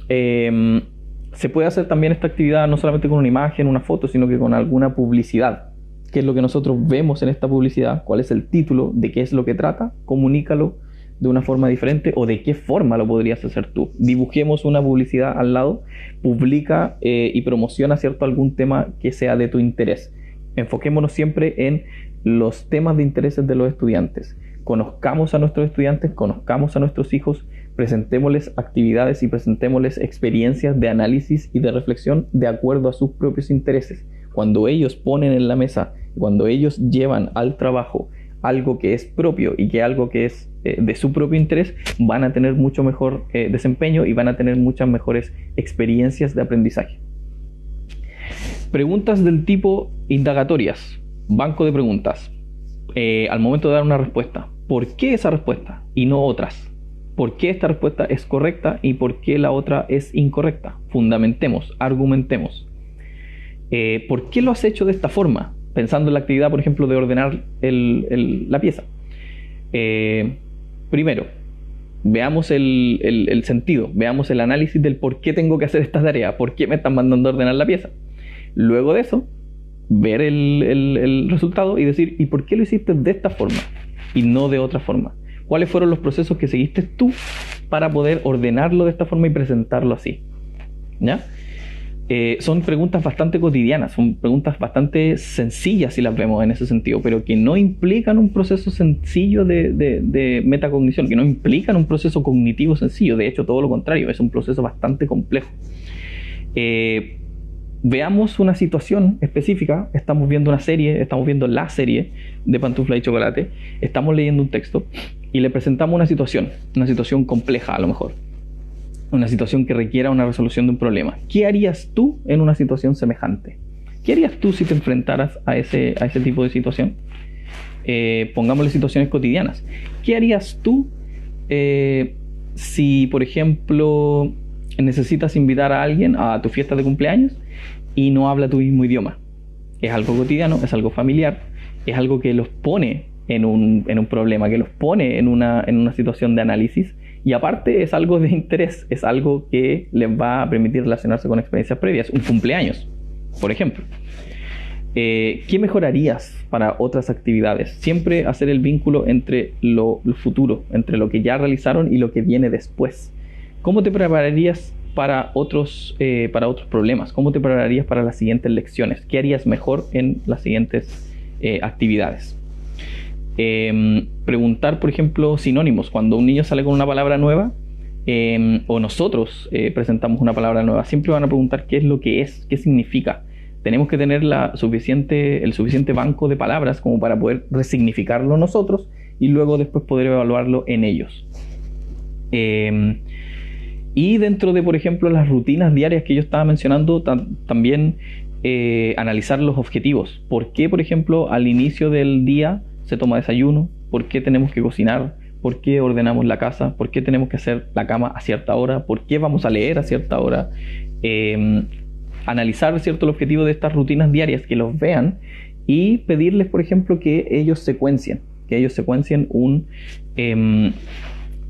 Se puede hacer también esta actividad no solamente con una imagen, una foto, sino que con alguna publicidad. ¿Qué es lo que nosotros vemos en esta publicidad? ¿Cuál es el título? ¿De qué es lo que trata? Comunícalo de una forma diferente, o de qué forma lo podrías hacer tú. Dibujemos una publicidad al lado, publica y promociona, ¿cierto?, algún tema que sea de tu interés. Enfoquémonos siempre en los temas de intereses de los estudiantes. Conozcamos a nuestros estudiantes, conozcamos a nuestros hijos, presentémosles actividades y presentémosles experiencias de análisis y de reflexión de acuerdo a sus propios intereses. Cuando ellos ponen en la mesa, cuando ellos llevan al trabajo algo que es propio y que algo que es de su propio interés, van a tener mucho mejor desempeño y van a tener muchas mejores experiencias de aprendizaje. Preguntas del tipo indagatorias, banco de preguntas. Al momento de dar una respuesta, ¿por qué esa respuesta y no otras? ¿Por qué esta respuesta es correcta y por qué la otra es incorrecta? Fundamentemos, argumentemos. ¿Por qué lo has hecho de esta forma? Pensando en la actividad, por ejemplo, de ordenar la pieza. Primero, veamos el sentido, veamos el análisis del por qué tengo que hacer esta tarea, por qué me están mandando a ordenar la pieza. Luego de eso, ver el resultado y decir, ¿y por qué lo hiciste de esta forma y no de otra forma? ¿Cuáles fueron los procesos que seguiste tú para poder ordenarlo de esta forma y presentarlo así? ¿Ya? Son preguntas bastante cotidianas, son preguntas bastante sencillas si las vemos en ese sentido, pero que no implican un proceso sencillo de metacognición, que no implican un proceso cognitivo sencillo. De hecho, todo lo contrario, es un proceso bastante complejo. Veamos una situación específica. Estamos viendo una serie, estamos viendo la serie de Pantufla y Chocolate, estamos leyendo un texto y le presentamos una situación compleja a lo mejor, una situación que requiera una resolución de un problema. ¿Qué harías tú en una situación semejante? ¿Qué harías tú si te enfrentaras a ese tipo de situación? Pongámosle situaciones cotidianas. ¿Qué harías tú si, por ejemplo, necesitas invitar a alguien a tu fiesta de cumpleaños y no habla tu mismo idioma? Es algo cotidiano, es algo familiar, es algo que los pone en un problema, que los pone en una situación de análisis. Y aparte es algo de interés, es algo que les va a permitir relacionarse con experiencias previas. Un cumpleaños, por ejemplo. ¿Qué mejorarías para otras actividades? Siempre hacer el vínculo entre lo futuro, entre lo que ya realizaron y lo que viene después. ¿Cómo te prepararías para otros problemas? ¿Cómo te prepararías para las siguientes lecciones? ¿Qué harías mejor en las siguientes actividades? Preguntar, por ejemplo, sinónimos. Cuando un niño sale con una palabra nueva o nosotros presentamos una palabra nueva, siempre van a preguntar qué es lo que es, qué significa. Tenemos que tener el suficiente banco de palabras como para poder resignificarlo nosotros y luego después poder evaluarlo en ellos. Y dentro de, por ejemplo, las rutinas diarias que yo estaba mencionando, también analizar los objetivos. ¿Por qué, por ejemplo, al inicio del día se toma desayuno? ¿Por qué tenemos que cocinar? ¿Por qué ordenamos la casa? ¿Por qué tenemos que hacer la cama a cierta hora? ¿Por qué vamos a leer a cierta hora? Analizar, ¿cierto?, el objetivo de estas rutinas diarias, que los vean y pedirles, por ejemplo, que ellos secuencien un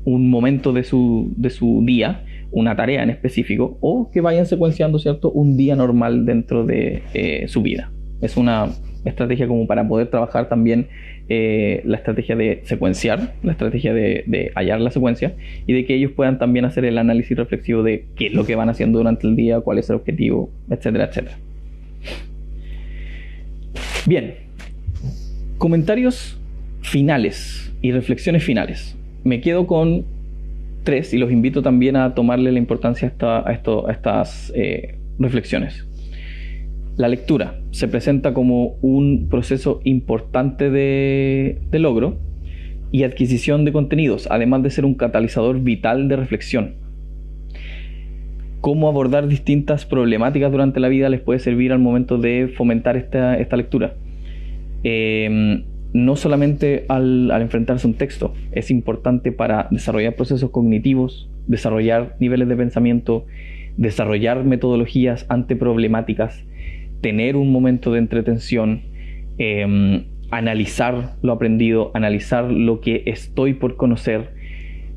momento de su día, una tarea en específico, o que vayan secuenciando, ¿cierto?, un día normal dentro de su vida. Es una estrategia como para poder trabajar también la estrategia de secuenciar, la estrategia de hallar la secuencia, y de que ellos puedan también hacer el análisis reflexivo de qué es lo que van haciendo durante el día, cuál es el objetivo, etcétera, etcétera. Bien, comentarios finales y reflexiones finales. Me quedo con 3 y los invito también a tomarle la importancia a estas reflexiones. La lectura se presenta como un proceso importante de logro y adquisición de contenidos, además de ser un catalizador vital de reflexión. Cómo abordar distintas problemáticas durante la vida les puede servir al momento de fomentar esta lectura. No solamente al enfrentarse a un texto, es importante para desarrollar procesos cognitivos, desarrollar niveles de pensamiento, desarrollar metodologías ante problemáticas, tener un momento de entretención, analizar lo aprendido, analizar lo que estoy por conocer,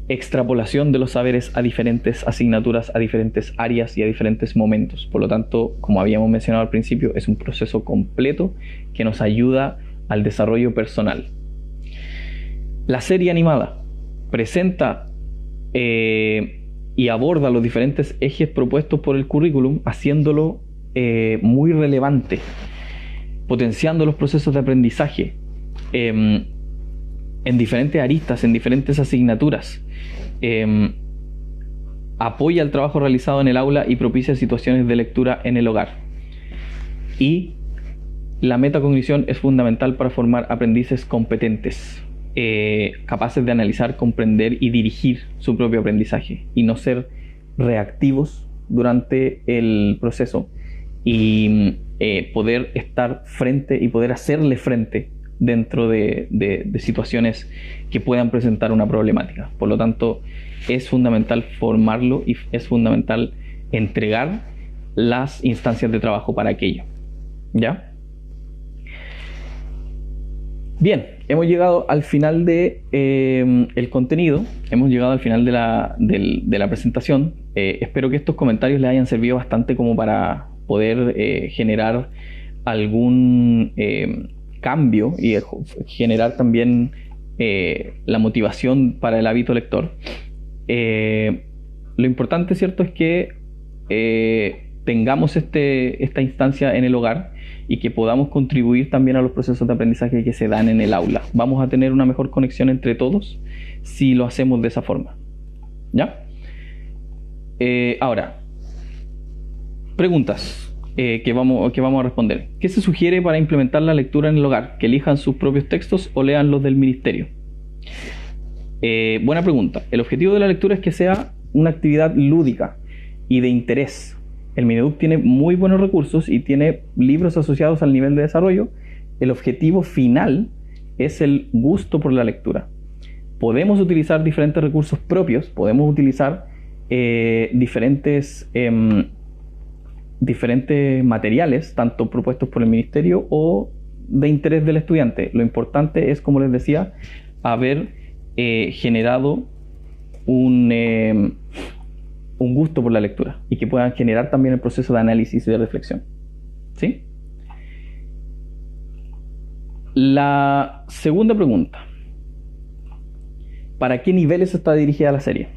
extrapolación de los saberes a diferentes asignaturas, a diferentes áreas y a diferentes momentos. Por lo tanto, como habíamos mencionado al principio, es un proceso completo que nos ayuda al desarrollo personal. La serie animada presenta y aborda los diferentes ejes propuestos por el currículum, haciéndolo muy relevante, potenciando los procesos de aprendizaje en diferentes aristas, en diferentes asignaturas, apoya el trabajo realizado en el aula y propicia situaciones de lectura en el hogar. Y la metacognición es fundamental para formar aprendices competentes, capaces de analizar, comprender y dirigir su propio aprendizaje y no ser reactivos durante el proceso, y poder estar frente y poder hacerle frente dentro de situaciones que puedan presentar una problemática. Por lo tanto, es fundamental formarlo y es fundamental entregar las instancias de trabajo para aquello. ¿Ya? Bien, hemos llegado al final de el contenido, hemos llegado al final de la presentación. Espero que estos comentarios les hayan servido bastante como para poder generar algún cambio y generar también la motivación para el hábito lector. Lo importante, ¿cierto?, es que tengamos esta instancia en el hogar y que podamos contribuir también a los procesos de aprendizaje que se dan en el aula. Vamos a tener una mejor conexión entre todos si lo hacemos de esa forma. ¿Ya? Ahora, preguntas que vamos a responder. ¿Qué se sugiere para implementar la lectura en el hogar? ¿Que elijan sus propios textos o lean los del ministerio? Buena pregunta. El objetivo de la lectura es que sea una actividad lúdica y de interés. El Mineduc tiene muy buenos recursos y tiene libros asociados al nivel de desarrollo. El objetivo final es el gusto por la lectura. Podemos utilizar diferentes recursos propios, podemos utilizar diferentes materiales, tanto propuestos por el ministerio o de interés del estudiante. Lo importante es, como les decía, haber generado un gusto por la lectura y que puedan generar también el proceso de análisis y de reflexión. ¿Sí? La segunda pregunta: ¿para qué niveles está dirigida la serie?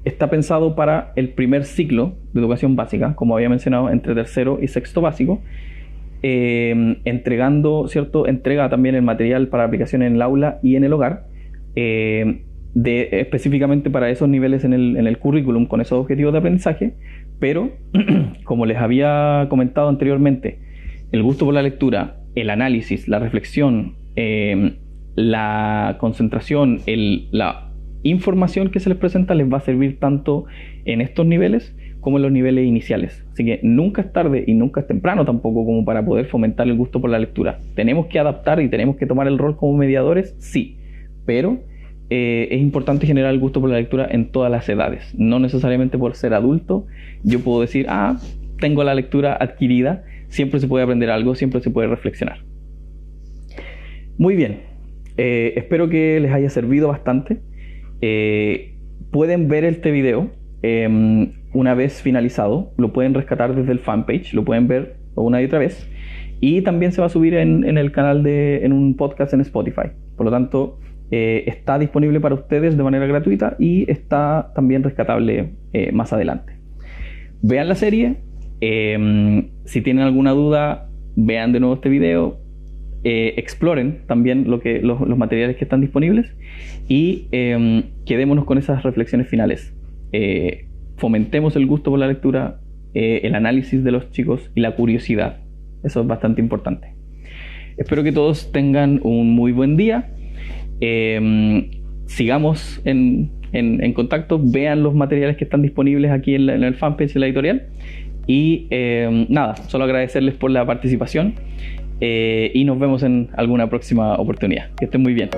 Está pensado para el primer ciclo de educación básica, como había mencionado, entre tercero y sexto básico, entrega también el material para aplicación en el aula y en el hogar, específicamente para esos niveles en el currículum, con esos objetivos de aprendizaje. Pero como les había comentado anteriormente, el gusto por la lectura, el análisis, la reflexión, la concentración, la información que se les presenta les va a servir tanto en estos niveles como en los niveles iniciales. Así que nunca es tarde y nunca es temprano tampoco como para poder fomentar el gusto por la lectura. ¿Tenemos que adaptar y tenemos que tomar el rol como mediadores? Sí, pero es importante generar el gusto por la lectura en todas las edades. No necesariamente por ser adulto yo puedo decir, tengo la lectura adquirida. Siempre se puede aprender algo, siempre se puede reflexionar. Muy bien, espero que les haya servido bastante. Pueden ver este video una vez finalizado, lo pueden rescatar desde el fanpage, lo pueden ver una y otra vez, y también se va a subir en el canal en un podcast en Spotify. Por lo tanto, está disponible para ustedes de manera gratuita y está también rescatable más adelante. Vean la serie, si tienen alguna duda, vean de nuevo este video, exploren también los materiales que están disponibles y quedémonos con esas reflexiones finales. Fomentemos el gusto por la lectura, el análisis de los chicos y la curiosidad. Eso es bastante importante. Espero que todos tengan un muy buen día. Sigamos en contacto, vean los materiales que están disponibles aquí en el fanpage de la editorial. Y nada, solo agradecerles por la participación y nos vemos en alguna próxima oportunidad. Que estén muy bien.